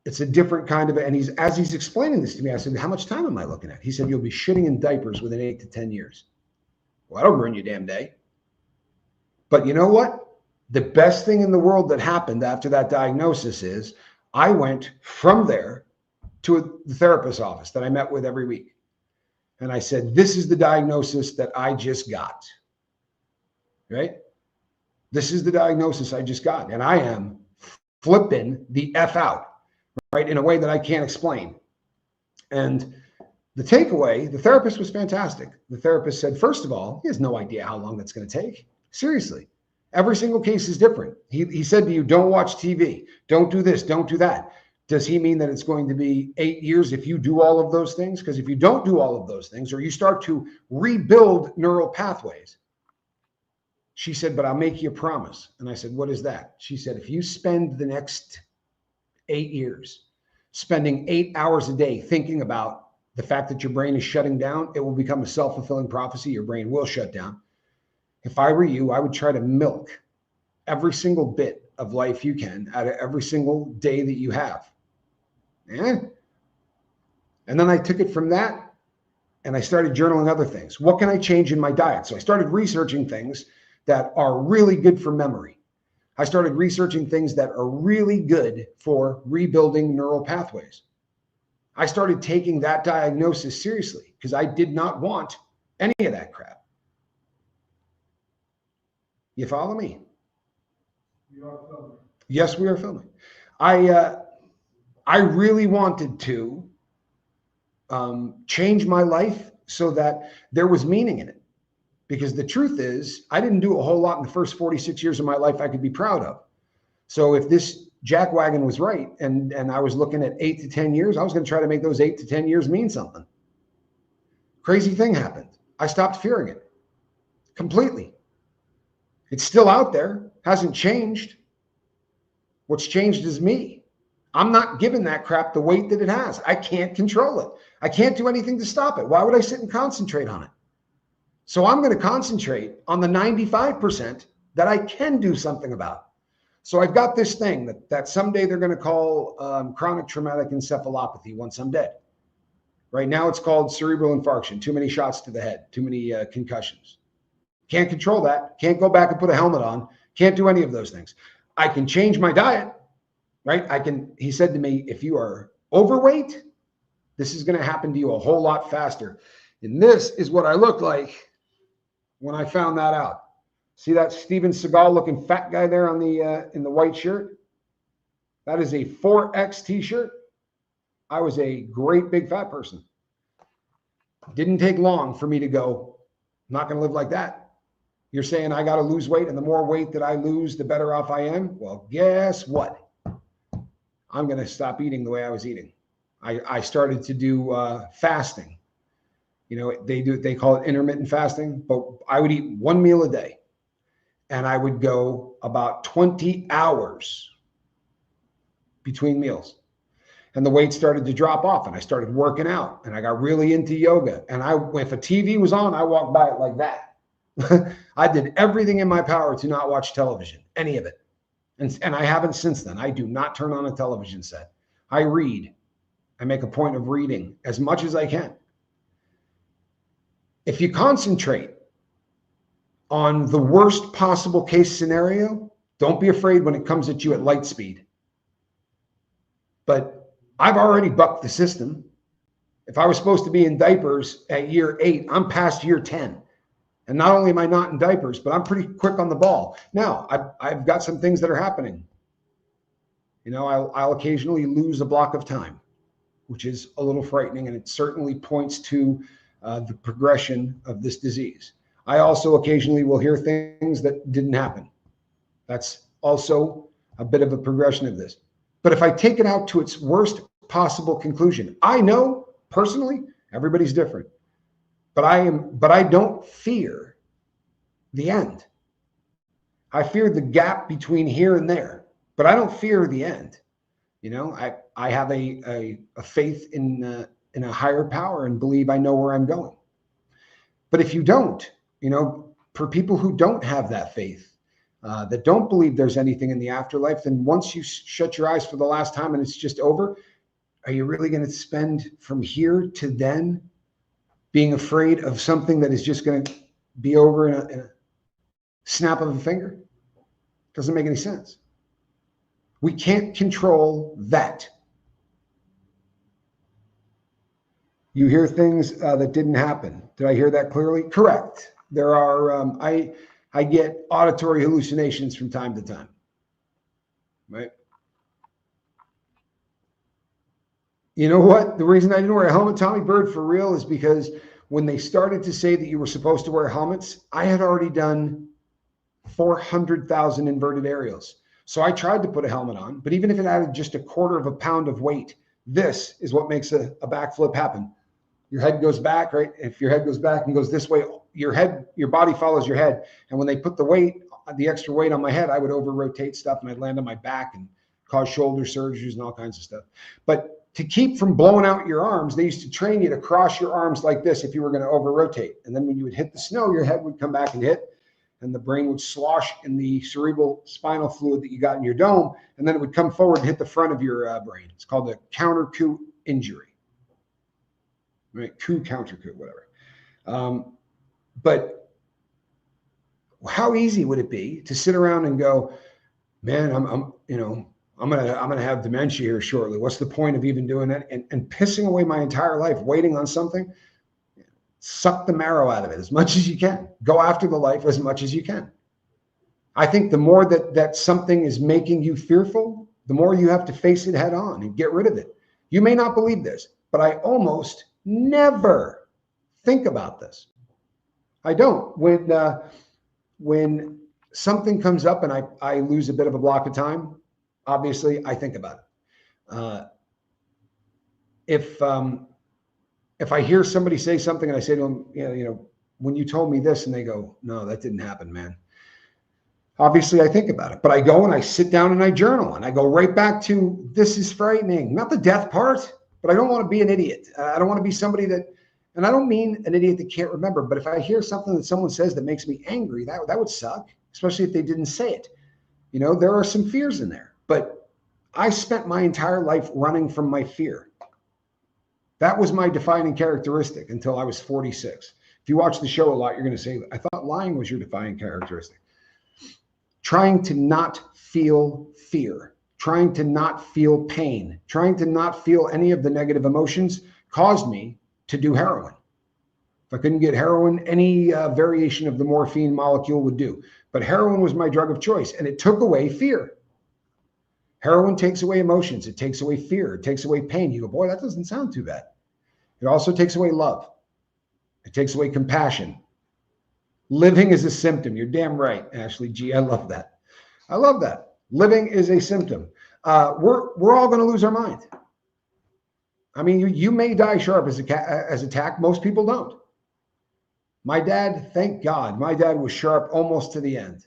It's a different kind of, and as he's explaining this to me, I said, how much time am I looking at? He said, you'll be shitting in diapers within 8 to 10 years. Well, that'll ruin your damn day. But you know what? The best thing in the world that happened after that diagnosis is I went from there to the therapist's office that I met with every week. And I said, this is the diagnosis that I just got, right? This is the diagnosis I just got. And I am flipping the F out, right? In a way that I can't explain. And the takeaway, the therapist was fantastic. The therapist said, first of all, he has no idea how long that's going to take. Seriously. Every single case is different. He said to you, don't watch TV. Don't do this. Don't do that. Does he mean that it's going to be 8 years if you do all of those things? Because if you don't do all of those things, or you start to rebuild neural pathways, she said, but I'll make you a promise. And I said, what is that? She said, if you spend the next 8 years spending 8 hours a day thinking about the fact that your brain is shutting down, it will become a self-fulfilling prophecy. Your brain will shut down. If I were you, I would try to milk every single bit of life you can out of every single day that you have. And then I took it from that and I started journaling other things. What can I change in my diet? So I started researching things that are really good for memory. I started researching things that are really good for rebuilding neural pathways. I started taking that diagnosis seriously because I did not want any of that crap. You follow me? You are filming. Yes, we are filming. I really wanted to change my life so that there was meaning in it. Because the truth is, I didn't do a whole lot in the first 46 years of my life I could be proud of. So if this jackwagon was right and I was looking at 8 to 10 years, I was going to try to make those 8 to 10 years mean something. Crazy thing happened. I stopped fearing it completely. It's still out there, hasn't changed. What's changed is me. I'm not giving that crap the weight that it has. I can't control it. I can't do anything to stop it. Why would I sit and concentrate on it? So I'm going to concentrate on the 95% that I can do something about. So I've got this thing that someday they're going to call chronic traumatic encephalopathy once I'm dead. Right now it's called cerebral infarction, too many shots to the head, too many concussions. Can't control that. Can't go back and put a helmet on. Can't do any of those things. I can change my diet, right? He said to me, if you are overweight, this is going to happen to you a whole lot faster. And this is what I look like when I found that out. See that Steven Seagal looking fat guy there on the in the white shirt? That is a 4X t-shirt. I was a great big fat person. Didn't take long for me to go, I'm not going to live like that. You're saying I got to lose weight, and the more weight that I lose, the better off I am? Well, guess what? I'm going to stop eating the way I was eating. I started to do fasting. You know, they call it intermittent fasting, but I would eat one meal a day. And I would go about 20 hours between meals. And the weight started to drop off, and I started working out, and I got really into yoga. And if a TV was on, I walked by it like that. I did everything in my power to not watch television, any of it. And I haven't since then. I do not turn on a television set. I read. I make a point of reading as much as I can. If you concentrate on the worst possible case scenario, don't be afraid when it comes at you at light speed. But I've already bucked the system. If I was supposed to be in diapers at year 8, I'm past year 10. And not only am I not in diapers, but I'm pretty quick on the ball. Now, I've got some things that are happening. You know, I'll occasionally lose a block of time, which is a little frightening, and it certainly points to the progression of this disease. I also occasionally will hear things that didn't happen. That's also a bit of a progression of this. But if I take it out to its worst possible conclusion, I know personally, everybody's different. But I don't fear the end. I fear the gap between here and there, but I don't fear the end. You know, I have a faith in a higher power and believe I know where I'm going. But if you don't, you know, for people who don't have that faith, that don't believe there's anything in the afterlife, then once you shut your eyes for the last time and it's just over, are you really going to spend from here to then being afraid of something that is just going to be over in a snap of a finger? Doesn't make any sense. We can't control that. You hear things that didn't happen. Did I hear that clearly? Correct. There are, I get auditory hallucinations from time to time, right? You know what? The reason I didn't wear a helmet, Tommy Bird, for real, is because when they started to say that you were supposed to wear helmets, I had already done 400,000 inverted aerials. So I tried to put a helmet on, but even if it added just a quarter of a pound of weight, this is what makes a backflip happen. Your head goes back, right? If your head goes back and goes this way, your body follows your head. And when they put the extra weight on my head, I would over rotate stuff and I'd land on my back and cause shoulder surgeries and all kinds of stuff. But to keep from blowing out your arms, they used to train you to cross your arms like this if you were going to over rotate. And then when you would hit the snow, your head would come back and hit, and the brain would slosh in the cerebral spinal fluid that you got in your dome, and then it would come forward and hit the front of your brain. It's called a counter-coup injury. Right? Counter-coup, whatever. But how easy would it be to sit around and go, man, I'm gonna have dementia here shortly. What's the point of even doing that? And pissing away my entire life waiting on something. Suck the marrow out of it as much as you can. Go after the life as much as you can. I think the more that something is making you fearful, the more you have to face it head on and get rid of it. You may not believe this, but I almost never think about this. I don't. When something comes up and I lose a bit of a block of time, obviously I think about it. If I hear somebody say something and I say to them, when you told me this, and they go, no, that didn't happen, man. Obviously I think about it, but I go and I sit down and I journal and I go right back to, this is frightening, not the death part, but I don't want to be an idiot. I don't want to be somebody that, and I don't mean an idiot that can't remember, but if I hear something that someone says that makes me angry, that would suck, especially if they didn't say it. There are some fears in there, but I spent my entire life running from my fear. That was my defining characteristic until I was 46. If you watch the show a lot, you're going to say, I thought lying was your defining characteristic. Trying to not feel fear, trying to not feel pain, trying to not feel any of the negative emotions caused me to do heroin. If I couldn't get heroin, any variation of the morphine molecule would do. But heroin was my drug of choice, and it took away fear. Heroin takes away emotions. It takes away fear. It takes away pain. You go, boy, that doesn't sound too bad. It also takes away love. It takes away compassion. Living is a symptom. You're damn right, Ashley G. I love that. I love that. Living is a symptom. We're all going to lose our mind. I mean, you may die sharp as a tack. Most people don't. My dad, thank God, my dad was sharp almost to the end.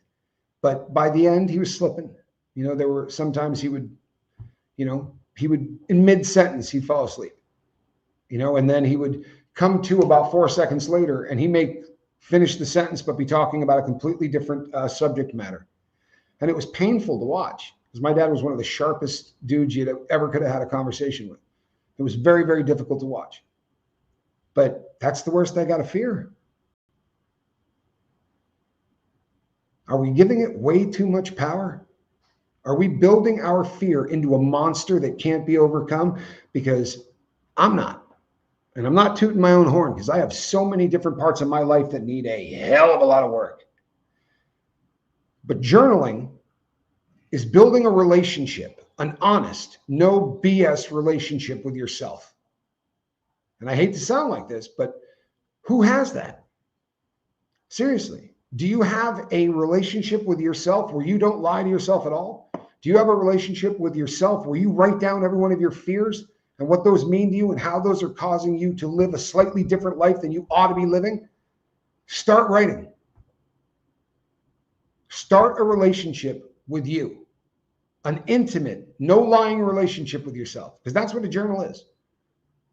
But by the end, he was slipping. There were sometimes he would in mid-sentence, he'd fall asleep. And then he would come to about 4 seconds later and he may finish the sentence, but be talking about a completely different subject matter. And it was painful to watch because my dad was one of the sharpest dudes you'd ever could have had a conversation with. It was very, very difficult to watch. But that's the worst I got to fear. Are we giving it way too much power? Are we building our fear into a monster that can't be overcome? Because I'm not. And I'm not tooting my own horn because I have so many different parts of my life that need a hell of a lot of work. But journaling is building a relationship, an honest, no BS relationship with yourself. And I hate to sound like this, but who has that? Seriously, do you have a relationship with yourself where you don't lie to yourself at all? Do you have a relationship with yourself where you write down every one of your fears and what those mean to you and how those are causing you to live a slightly different life than you ought to be living? Start writing. Start a relationship with you, an intimate, no lying relationship with yourself, because that's what a journal is.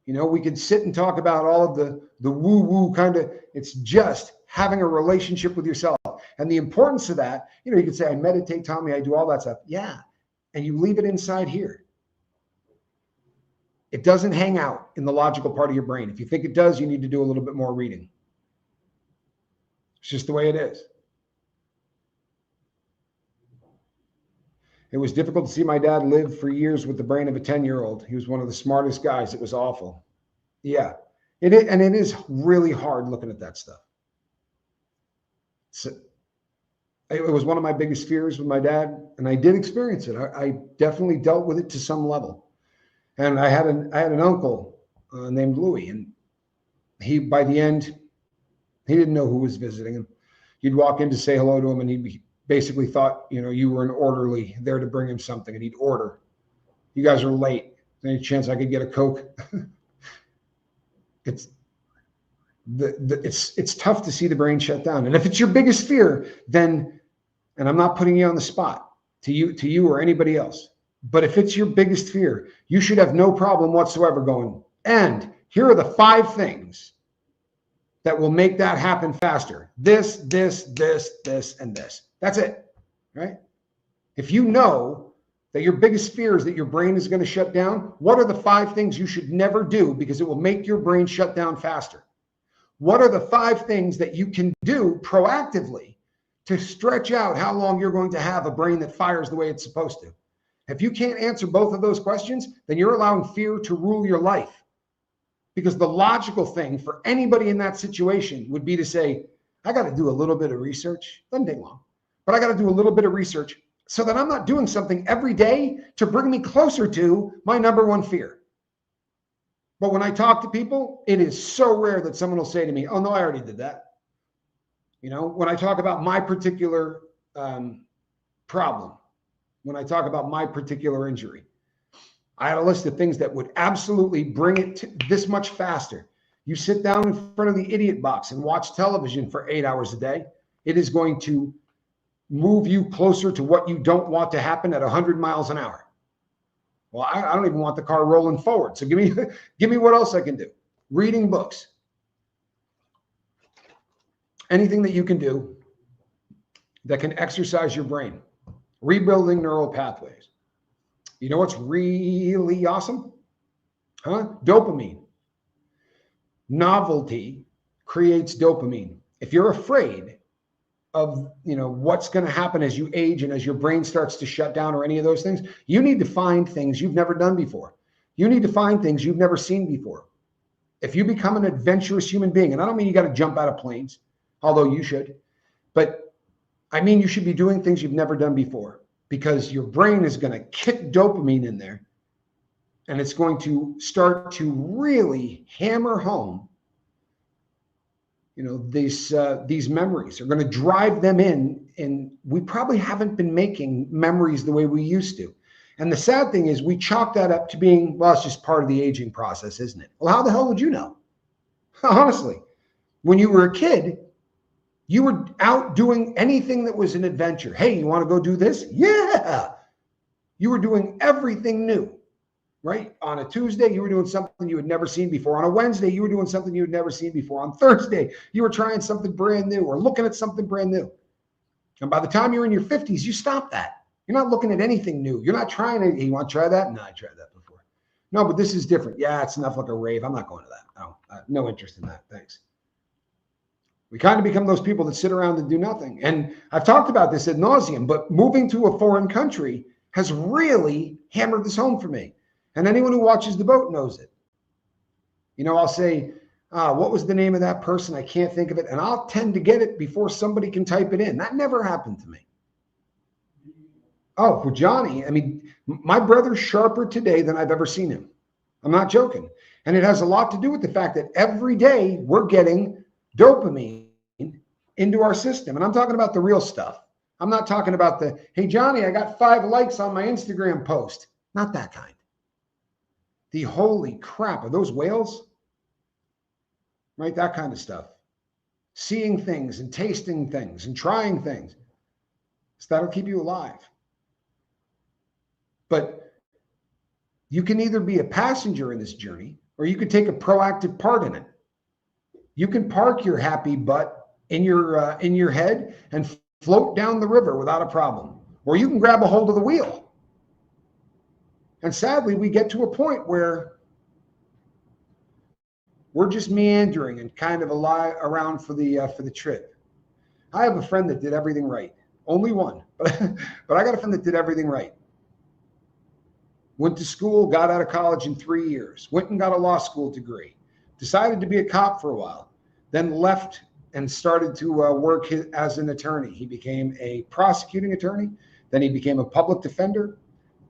We could sit and talk about all of the woo-woo kind of, it's just having a relationship with yourself. And the importance of that, you could say, I meditate, Tommy, I do all that stuff. Yeah. And you leave it inside here. It doesn't hang out in the logical part of your brain. If you think it does, you need to do a little bit more reading. It's just the way it is. It was difficult to see my dad live for years with the brain of a 10-year-old. He was one of the smartest guys. It was awful. Yeah, it is, and it is really hard looking at that stuff. So, it was one of my biggest fears with my dad, and I did experience it. I definitely dealt with it to some level. And I had an uncle named Louis, and he, by the end, he didn't know who was visiting him. You'd walk in to say hello to him, and he basically thought, you were an orderly there to bring him something, and he'd order. You guys are late. Any chance I could get a Coke? It's tough to see the brain shut down. And if it's your biggest fear, then, and I'm not putting you on the spot to you or anybody else, but if it's your biggest fear, you should have no problem whatsoever going, and here are the 5 things that will make that happen faster. This, and this. That's it, right? If you know that your biggest fear is that your brain is going to shut down, what are the 5 things you should never do because it will make your brain shut down faster? What are the 5 things that you can do proactively to stretch out how long you're going to have a brain that fires the way it's supposed to? If you can't answer both of those questions, then you're allowing fear to rule your life. Because the logical thing for anybody in that situation would be to say, I got to do a little bit of research. Doesn't take long, but I got to do a little bit of research so that I'm not doing something every day to bring me closer to my number 1 fear. But when I talk to people, it is so rare that someone will say to me, oh no, I already did that. When I talk about my particular problem, when I talk about my particular injury, I had a list of things that would absolutely bring it to this much faster. You sit down in front of the idiot box and watch television for 8 hours a day. It is going to move you closer to what you don't want to happen at 100 miles an hour. Well, I don't even want the car rolling forward. So give me what else I can do. Reading books. Anything that you can do that can exercise your brain. Rebuilding neural pathways. You know what's really awesome? Dopamine. Novelty creates dopamine. If you're afraid of what's going to happen as you age and as your brain starts to shut down or any of those things, you need to find things you've never done before. You need to find things you've never seen before. If you become an adventurous human being, and I don't mean you got to jump out of planes, although you should, but I mean you should be doing things you've never done before, because your brain is going to kick dopamine in there, and it's going to start to really hammer home these memories are going to drive them in, and we probably haven't been making memories the way we used to. And the sad thing is we chalk that up to being, well, it's just part of the aging process, isn't it? Well, how the hell would you know? Honestly, when you were a kid, you were out doing anything that was an adventure. Hey, you want to go do this? Yeah. You were doing everything new. Right? On a Tuesday, you were doing something you had never seen before. On a Wednesday, you were doing something you had never seen before. On Thursday, you were trying something brand new or looking at something brand new. And by the time you're in your 50s, you stop that. You're not looking at anything new. You're not trying to, hey, you want to try that? No, I tried that before. No, but this is different. Yeah, it's enough like a rave. I'm not going to that. No, no interest in that. Thanks. We kind of become those people that sit around and do nothing. And I've talked about this ad nauseum, but moving to a foreign country has really hammered this home for me. And anyone who watches The Boat knows it. I'll say, what was the name of that person? I can't think of it. And I'll tend to get it before somebody can type it in. That never happened to me. Oh, for Johnny, I mean, my brother's sharper today than I've ever seen him. I'm not joking. And it has a lot to do with the fact that every day we're getting dopamine into our system. And I'm talking about the real stuff. I'm not talking about the, hey, Johnny, I got 5 likes on my Instagram post. Not that kind. The holy crap, are those whales? Right? That kind of stuff. Seeing things and tasting things and trying things. So that'll keep you alive. But you can either be a passenger in this journey or you can take a proactive part in it. You can park your happy butt in your head and float down the river without a problem. Or you can grab a hold of the wheel. And sadly, we get to a point where we're just meandering and kind of around for the trip. I have a friend that did everything right. Only one. But I got a friend that did everything right. Went to school, got out of college in 3 years, went and got a law school degree, decided to be a cop for a while, then left and started to work as an attorney. He became a prosecuting attorney, then he became a public defender.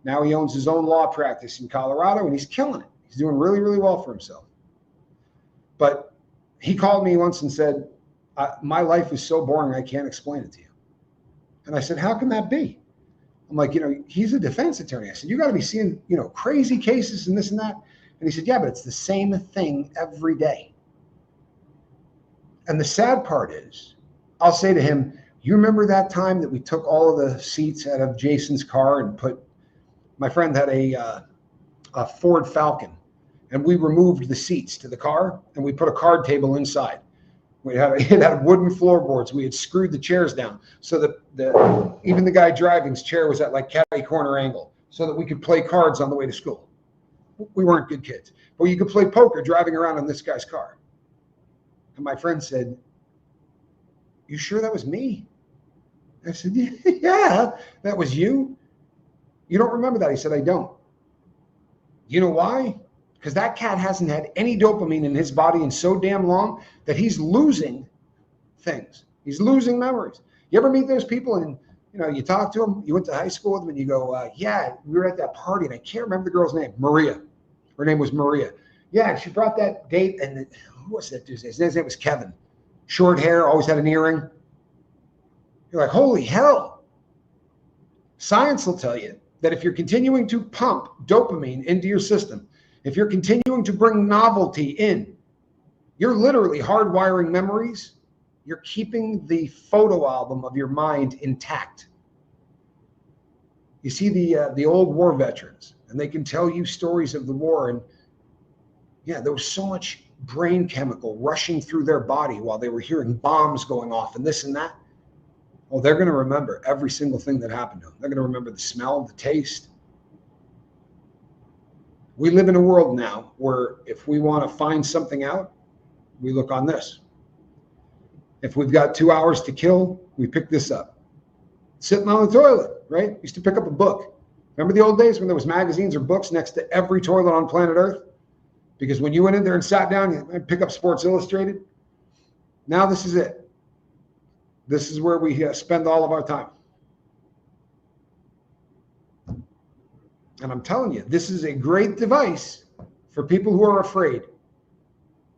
Now he owns his own law practice in Colorado, and he's killing it. He's doing really, really well for himself. But he called me once and said, my life is so boring, I can't explain it to you. And I said, how can that be? I'm like, he's a defense attorney. I said, you got to be seeing, crazy cases and this and that. And he said, yeah, but it's the same thing every day. And the sad part is, I'll say to him, you remember that time that we took all of the seats out of Jason's car and my friend had a Ford Falcon, and we removed the seats to the car and we put a card table inside. It had wooden floorboards. We had screwed the chairs down so that even the guy driving's chair was at like catty corner angle so that we could play cards on the way to school. We weren't good kids, but you could play poker driving around in this guy's car. And my friend said, you sure that was me? I said, yeah, that was you. You don't remember that? He said, I don't. You know why? Because that cat hasn't had any dopamine in his body in so damn long that he's losing things. He's losing memories. You ever meet those people and you talk to them, you went to high school with them and you go, yeah, we were at that party and I can't remember the girl's name, Maria. Her name was Maria. Yeah, she brought that date and who was that dude's name? His name was Kevin. Short hair, always had an earring. You're like, holy hell. Science will tell you that if you're continuing to pump dopamine into your system, if you're continuing to bring novelty in, you're literally hardwiring memories. You're keeping the photo album of your mind intact. You see the old war veterans, and they can tell you stories of the war, and yeah, there was so much brain chemical rushing through their body while they were hearing bombs going off and this and that. Oh, they're going to remember every single thing that happened to them. They're going to remember the smell, the taste. We live in a world now where if we want to find something out, we look on this. If we've got 2 hours to kill, we pick this up. Sitting on the toilet, right? Used to pick up a book. Remember the old days when there was magazines or books next to every toilet on planet Earth? Because when you went in there and sat down, you'd pick up Sports Illustrated. Now this is it. This is where we spend all of our time. And I'm telling you, this is a great device for people who are afraid,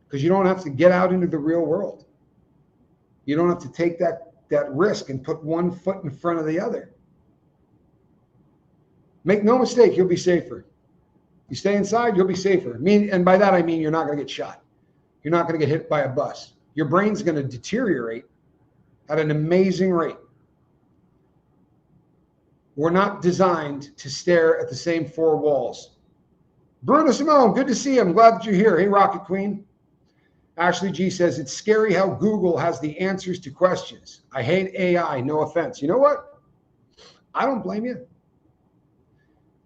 because you don't have to get out into the real world. You don't have to take that risk and put one foot in front of the other. Make no mistake, you'll be safer. You stay inside, you'll be safer. And by that I mean you're not going to get shot. You're not going to get hit by a bus. Your brain's going to deteriorate at an amazing rate. We're not designed to stare at the same four walls. Bruno Simone, good to see you. I'm glad that you're here. Hey, Rocket Queen. Ashley G says, it's scary how Google has the answers to questions. I hate AI, no offense. You know what? I don't blame you.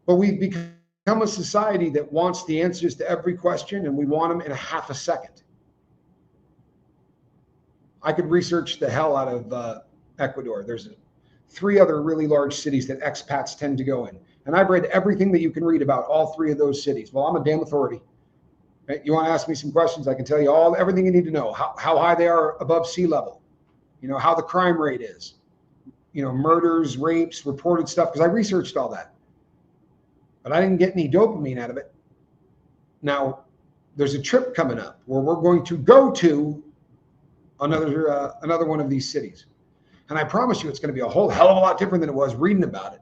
But we've become a society that wants the answers to every question, and we want them in a half a second. I could research the hell out of Ecuador. There's 3 other really large cities that expats tend to go in. And I've read everything that you can read about all 3 of those cities. Well, I'm a damn authority. Right? You want to ask me some questions, I can tell you everything you need to know. How high they are above sea level. How the crime rate is. Murders, rapes, reported stuff, because I researched all that. But I didn't get any dopamine out of it. Now, there's a trip coming up where we're going to go to another one of these cities. And I promise you it's going to be a whole hell of a lot different than it was reading about it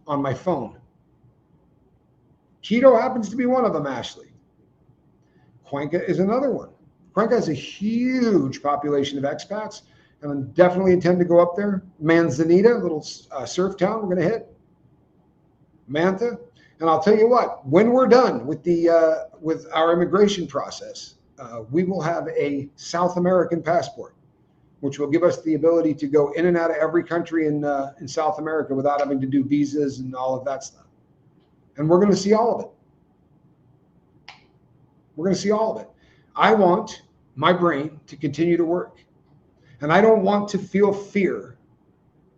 on my phone. Quito happens to be one of them, Ashley. Cuenca is another one. Cuenca has a huge population of expats, and I definitely intend to go up there. Manzanita, a little surf town we're going to hit. Manta. And I'll tell you what, when we're done with with our immigration process, we will have a South American passport, which will give us the ability to go in and out of every country in South America without having to do visas and all of that stuff. And we're going to see all of it. We're going to see all of it. I want my brain to continue to work. And I don't want to feel fear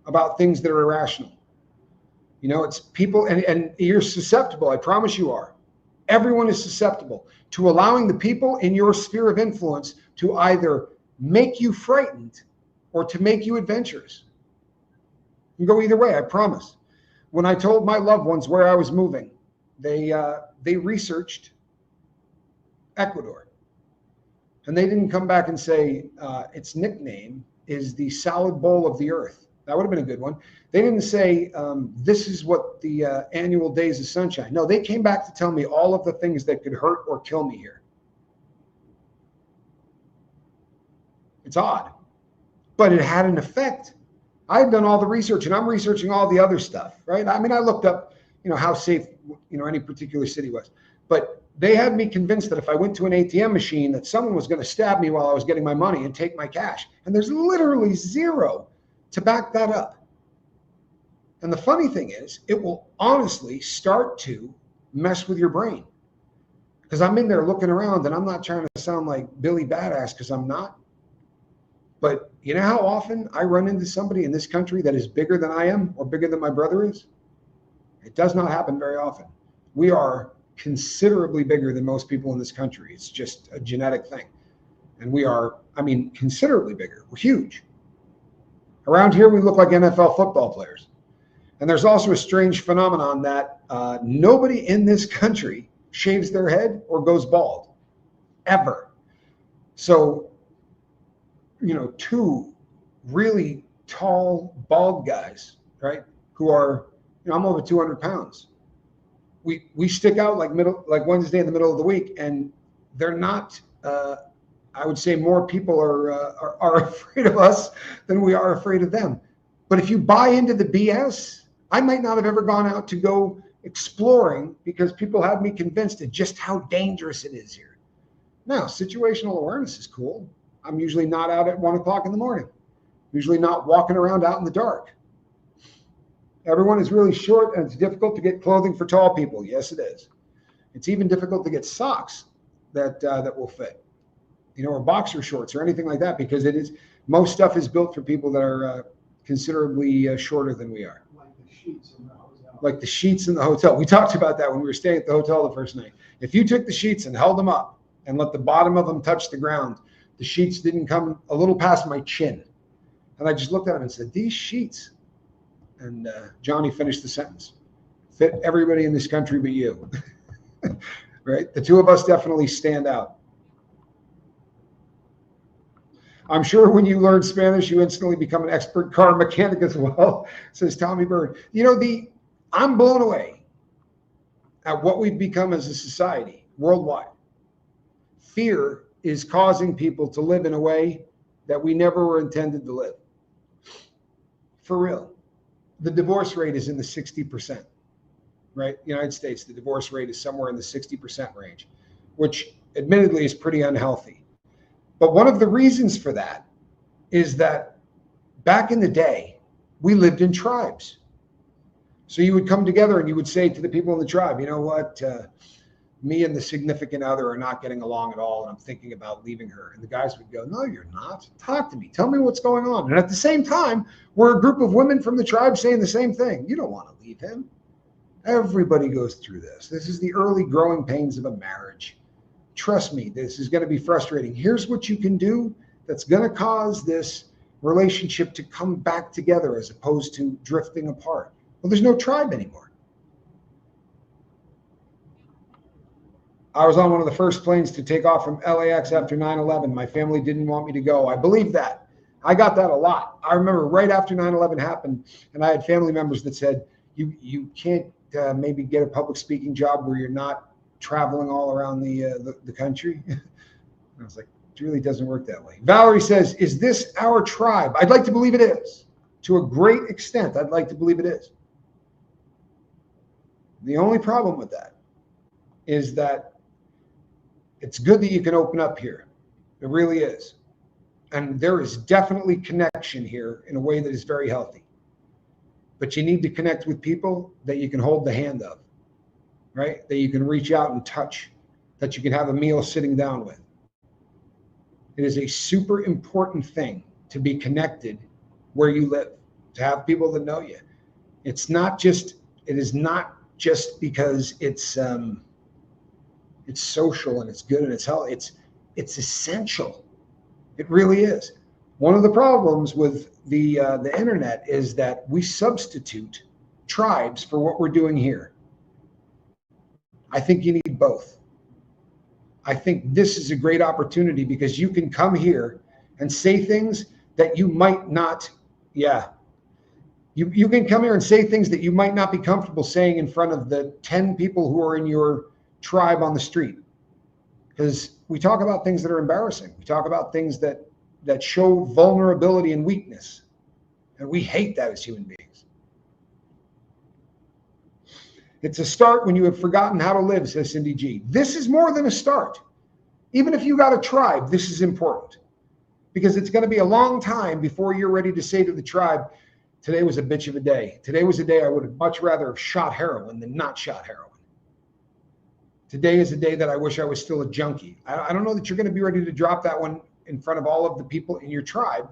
about things that are irrational. It's people, and you're susceptible. I promise you are. Everyone is susceptible to allowing the people in your sphere of influence to either make you frightened or to make you adventurous. You can go either way, I promise. When I told my loved ones where I was moving, they researched Ecuador. And they didn't come back and say its nickname is the salad bowl of the earth. That would have been a good one. They didn't say this is what the annual days of sunshine. No, they came back to tell me all of the things that could hurt or kill me here. It's odd, but it had an effect. I had done all the research, and I'm researching all the other stuff, right? I mean, I looked up, how safe, any particular city was, but they had me convinced that if I went to an ATM machine, that someone was going to stab me while I was getting my money and take my cash. And there's literally zero to back that up. And the funny thing is, it will honestly start to mess with your brain. Because I'm in there looking around, and I'm not trying to sound like Billy Badass, because I'm not. But you know how often I run into somebody in this country that is bigger than I am or bigger than my brother is? It does not happen very often. We are considerably bigger than most people in this country. It's just a genetic thing. And we are, considerably bigger. We're huge. Around here, we look like NFL football players. And there's also a strange phenomenon that nobody in this country shaves their head or goes bald, ever. So, two really tall, bald guys, right, who are, I'm over 200 pounds. We stick out like Wednesday in the middle of the week, and they're not, I would say more people are afraid of us than we are afraid of them. But if you buy into the BS, I might not have ever gone out to go exploring because people had me convinced of just how dangerous it is here. Now, situational awareness is cool. I'm usually not out at 1 o'clock in the morning, usually not walking around out in the dark. Everyone is really short, and it's difficult to get clothing for tall people. Yes, it is. It's even difficult to get socks that will fit, or boxer shorts or anything like that, because most stuff is built for people that are considerably shorter than we are. Like the sheets in the hotel. Like the sheets in the hotel. We talked about that when we were staying at the hotel the first night. If you took the sheets and held them up and let the bottom of them touch the ground, the sheets didn't come a little past my chin. And I just looked at him and said, these sheets. And Johnny finished the sentence. Fit everybody in this country but you. Right? The two of us definitely stand out. I'm sure when you learn Spanish, you instantly become an expert car mechanic as well, says Tommy Bird. I'm blown away at what we've become as a society worldwide. Fear is causing people to live in a way that we never were intended to live. For real. The divorce rate is in the 60%, right? United States, the divorce rate is somewhere in the 60% range, which admittedly is pretty unhealthy. But one of the reasons for that is that back in the day, we lived in tribes. So you would come together and you would say to the people in the tribe, you know what, me and the significant other are not getting along at all, and I'm thinking about leaving her. And the guys would go, no, you're not. Talk to me. Tell me what's going on. And at the same time, we're a group of women from the tribe saying the same thing. You don't want to leave him. Everybody goes through this. This is the early growing pains of a marriage. Trust me, this is going to be frustrating. Here's what you can do that's going to cause this relationship to come back together as opposed to drifting apart. Well, there's no tribe anymore. I was on one of the first planes to take off from LAX after 9/11. My family didn't want me to go. I believe that. I got that a lot. I remember right after 9/11 happened, and I had family members that said, you can't maybe get a public speaking job where you're not traveling all around the country. I was like, it really doesn't work that way. Valerie says, is this our tribe? I'd like to believe it is. To a great extent, I'd like to believe it is. The only problem with that is that it's good that you can open up here. It really is. And there is definitely connection here in a way that is very healthy. But you need to connect with people that you can hold the hand of, right? That you can reach out and touch, that you can have a meal sitting down with. It is a super important thing to be connected where you live, to have people that know you. It is not just because it's social and it's good and it's healthy. It's essential. It really is. One of the problems with the internet is that we substitute tribes for what we're doing here. I think you need both. I think this is a great opportunity because you can come here and say things that you might not, you can come here and say things that you might not be comfortable saying in front of the 10 people who are in your tribe on the street. Because we talk about things that are embarrassing. We talk about things that show vulnerability and weakness. And we hate that as human beings. It's a start when you have forgotten how to live, says Cindy G. This is more than a start. Even if you got a tribe, this is important. Because it's going to be a long time before you're ready to say to the tribe, today was a bitch of a day. Today was a day I would have much rather have shot heroin than not shot heroin. Today is a day that I wish I was still a junkie. I don't know that you're going to be ready to drop that one in front of all of the people in your tribe.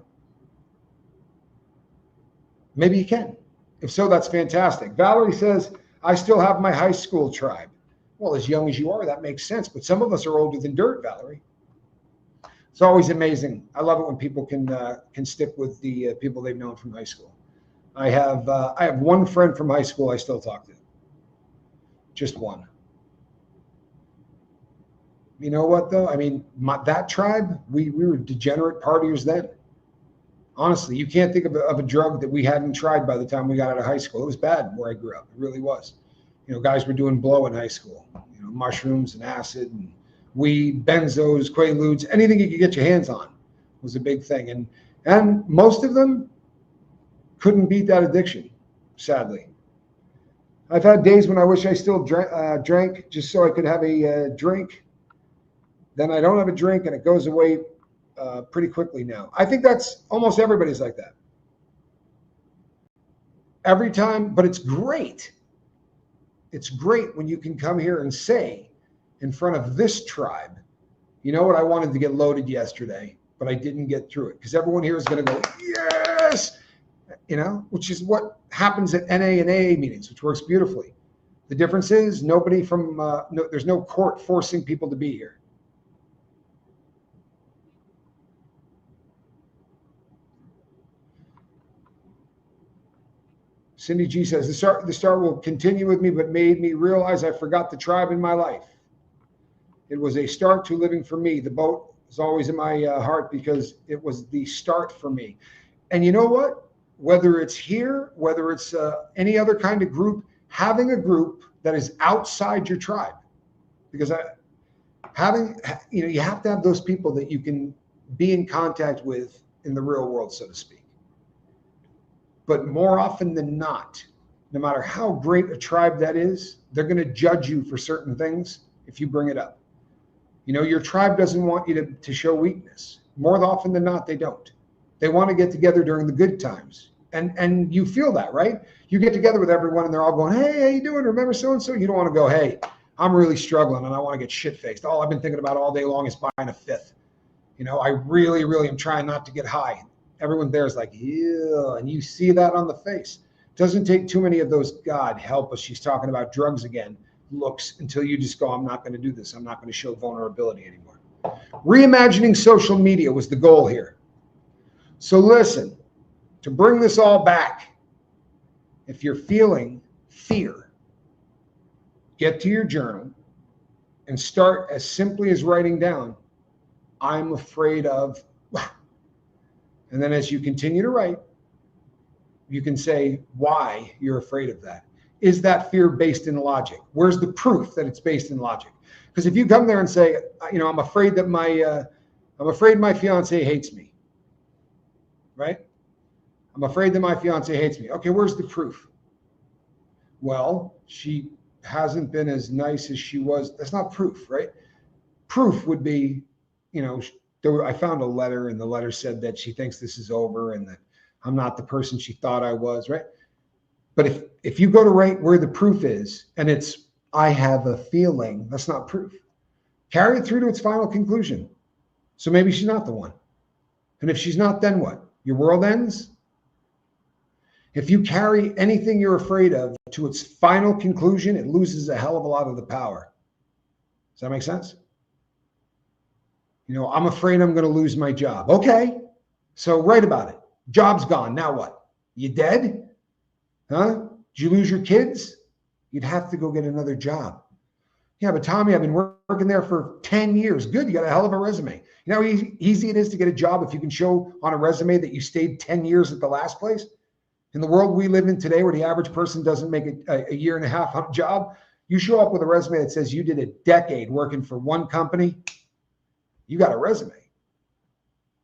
Maybe you can. If so, that's fantastic. Valerie says, I still have my high school tribe. Well, as young as you are, that makes sense. But some of us are older than dirt, Valerie. It's always amazing. I love it when people can stick with the people they've known from high school. I have one friend from high school I still talk to. Just one. You know what, though? I mean, that tribe, we were degenerate partiers then. Honestly, you can't think of a drug that we hadn't tried by the time we got out of high school. It was bad where I grew up. It really was. You know, guys were doing blow in high school. You know, mushrooms and acid and weed, benzos, quaaludes, anything you could get your hands on was a big thing. And most of them couldn't beat that addiction, sadly. I've had days when I wish I still drank just so I could have a drink. Then I don't have a drink and it goes away pretty quickly now. I think that's almost everybody's like that. Every time, but it's great. It's great when you can come here and say in front of this tribe, you know what, I wanted to get loaded yesterday, but I didn't get through it. Because everyone here is going to go, yes, you know, which is what happens at NA and AA meetings, which works beautifully. The difference is nobody from, there's no court forcing people to be here. Cindy G says, the start will continue with me, but made me realize I forgot the tribe in my life. It was a start to living for me. The boat is always in my heart because it was the start for me. And you know what? Whether it's here, whether it's any other kind of group, having a group that is outside your tribe, because you have to have those people that you can be in contact with in the real world, so to speak. But more often than not, no matter how great a tribe that is, they're going to judge you for certain things if you bring it up. You know, your tribe doesn't want you to show weakness. More often than not, they don't. They want to get together during the good times. And you feel that, right? You get together with everyone and they're all going, hey, how you doing? Remember so-and-so? You don't want to go, hey, I'm really struggling and I want to get shit-faced. All I've been thinking about all day long is buying a fifth. You know, I really, really am trying not to get high. Everyone there is like, yeah, and you see that on the face. Doesn't take too many of those, God help us, she's talking about drugs again, looks until you just go, I'm not going to do this. I'm not going to show vulnerability anymore. Reimagining social media was the goal here. So listen, to bring this all back, if you're feeling fear, get to your journal and start as simply as writing down, I'm afraid of, and then as you continue to write, you can say why you're afraid of that. Is that fear based in logic? Where's the proof that it's based in logic? Because if you come there and say, you know, I'm afraid my fiance hates me, right? I'm afraid that my fiance hates me. Okay, where's the proof? Well, she hasn't been as nice as she was. That's not proof, right? Proof would be, you know, I found a letter and the letter said that she thinks this is over and that I'm not the person she thought I was, right? But if you go to write where the proof is and it's, I have a feeling, that's not proof. Carry it through to its final conclusion. So maybe she's not the one. And if she's not, then what? Your world ends? If you carry anything you're afraid of to its final conclusion, it loses a hell of a lot of the power. Does that make sense? I'm afraid I'm going to lose my job. Okay, so write about it. Job's gone. Now what? You dead? Huh? Did you lose your kids? You'd have to go get another job. Yeah, but Tommy, I've been working there for 10 years. Good, you got a hell of a resume. You know how easy it is to get a job if you can show on a resume that you stayed 10 years at the last place? In the world we live in today, where the average person doesn't make a year and a half on a job, you show up with a resume that says you did a decade working for one company, you got a resume.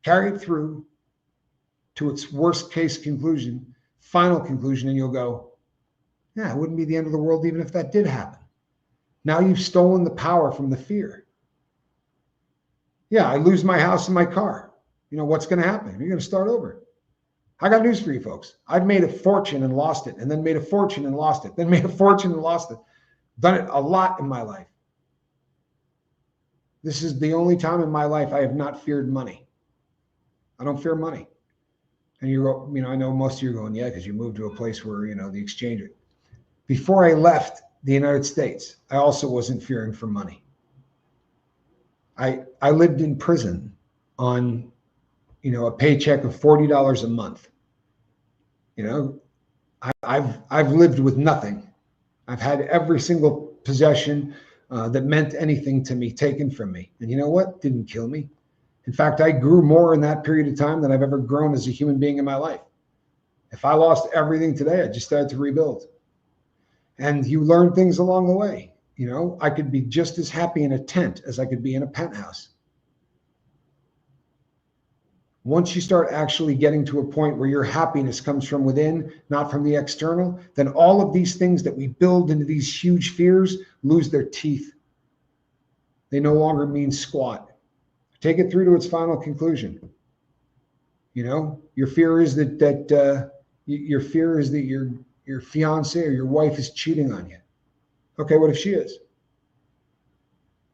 Carry it through to its worst case conclusion, final conclusion, and you'll go, yeah, it wouldn't be the end of the world even if that did happen. Now you've stolen the power from the fear. Yeah, I lose my house and my car. What's going to happen? You're going to start over. I got news for you folks. I've made a fortune and lost it, and then made a fortune and lost it, then made a fortune and lost it. Done it a lot in my life. This is the only time in my life I have not feared money. I don't fear money. And I know most of you are going, yeah, because you moved to a place where, the exchange rate. Before I left the United States, I also wasn't fearing for money. I lived in prison on, a paycheck of $40 a month. I've lived with nothing. I've had every single possession that meant anything to me taken from me. And you know what? Didn't kill me. In fact, I grew more in that period of time than I've ever grown as a human being in my life. If I lost everything today, I just started to rebuild. And you learn things along the way. I could be just as happy in a tent as I could be in a penthouse. Once you start actually getting to a point where your happiness comes from within, not from the external, then all of these things that we build into these huge fears lose their teeth. They no longer mean squat. Take it through to its final conclusion. Your fear is that your fiance or your wife is cheating on you. Okay, what if she is?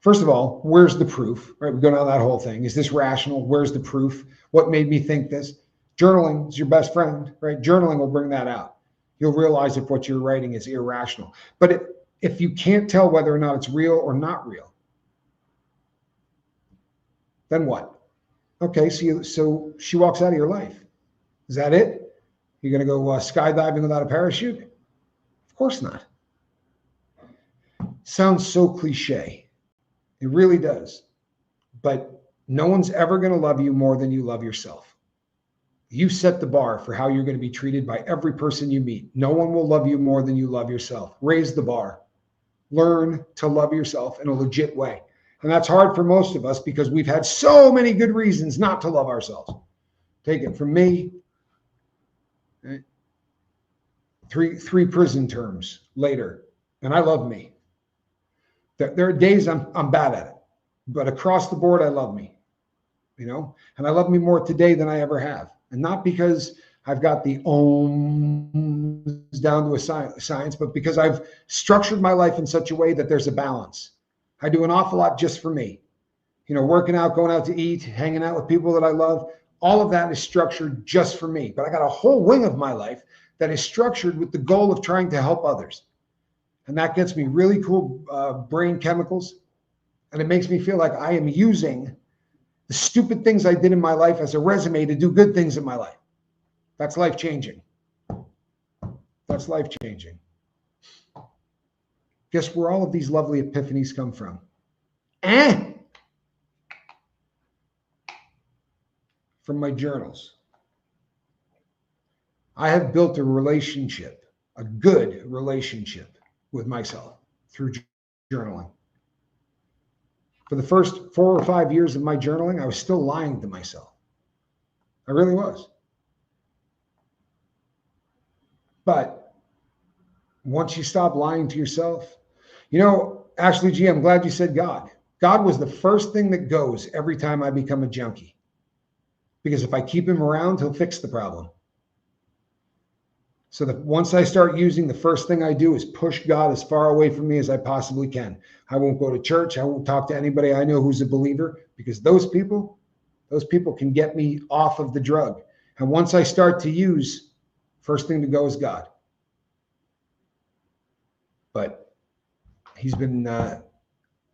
First of all, where's the proof? Right, we go down that whole thing. Is this rational? Where's the proof? What made me think this? Journaling is your best friend, right? Journaling will bring that out. You'll realize if what you're writing is irrational. But if you can't tell whether or not it's real or not real, then what? Okay, so she walks out of your life. Is that it? You're going to go skydiving without a parachute? Of course not. Sounds so cliche. It really does. But no one's ever going to love you more than you love yourself. You set the bar for how you're going to be treated by every person you meet. No one will love you more than you love yourself. Raise the bar. Learn to love yourself in a legit way. And that's hard for most of us because we've had so many good reasons not to love ourselves. Take it from me. Right? Three prison terms later, and I love me. There are days I'm bad at it, but across the board, I love me. And I love me more today than I ever have. And not because I've got the ohms down to a science, but because I've structured my life in such a way that there's a balance. I do an awful lot just for me. Working out, going out to eat, hanging out with people that I love. All of that is structured just for me. But I got a whole wing of my life that is structured with the goal of trying to help others. And that gets me really cool brain chemicals. And it makes me feel like I am using the stupid things I did in my life as a resume to do good things in my life. That's life-changing. That's life-changing. Guess where all of these lovely epiphanies come from? From my journals. I have built a relationship, a good relationship with myself through journaling. For the first 4 or 5 years of my journaling, I was still lying to myself. I really was. But once you stop lying to yourself, Ashley G, I'm glad you said God. God was the first thing that goes every time I become a junkie. Because if I keep him around, he'll fix the problem. So that once I start using, the first thing I do is push God as far away from me as I possibly can. I won't go to church. I won't talk to anybody I know who's a believer, because those people can get me off of the drug. And once I start to use First thing to go is God. But he's been,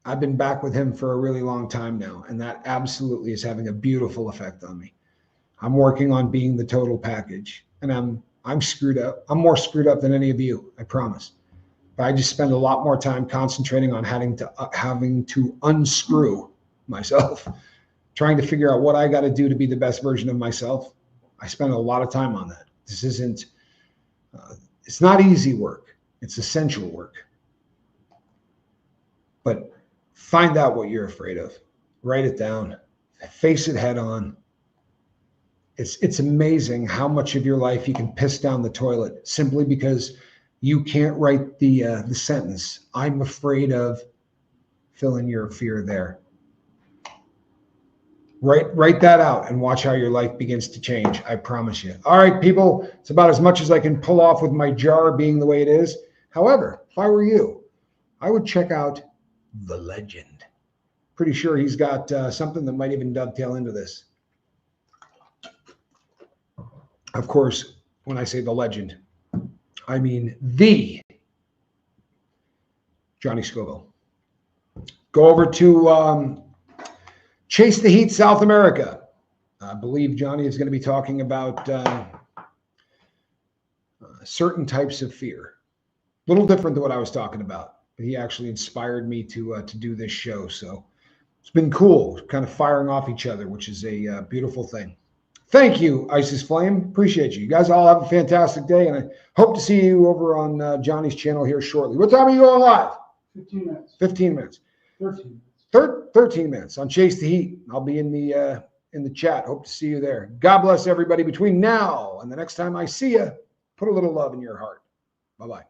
I've been back with him for a really long time now, and that absolutely is having a beautiful effect on me. I'm working on being the total package, and I'm screwed up. I'm more screwed up than any of you, I promise. But I just spend a lot more time concentrating on having to unscrew myself, trying to figure out what I got to do to be the best version of myself. I spend a lot of time on that. This isn't, it's not easy work. It's essential work. But find out what you're afraid of. Write it down. Face it head on. It's amazing how much of your life you can piss down the toilet simply because you can't write the sentence, I'm afraid of, fill in your fear there. Write that out and watch how your life begins to change. I promise you. All right, people, it's about as much as I can pull off with my jar being the way it is. However, if I were you, I would check out The Legend. Pretty sure he's got something that might even dovetail into this. Of course, when I say The Legend, I mean the Johnny Scoville. Go over to Chase the Heat South America. I believe Johnny is going to be talking about certain types of fear. A little different than what I was talking about, but he actually inspired me to do this show. So it's been cool, kind of firing off each other, which is a beautiful thing. Thank you, Isis Flame. Appreciate you. You guys all have a fantastic day, and I hope to see you over on Johnny's channel here shortly. What time are you going live? 15 minutes. 15 minutes. 13 minutes. 13 minutes on Chase the Heat. I'll be in the chat. Hope to see you there. God bless everybody between now and the next time I see you. Put a little love in your heart. Bye-bye.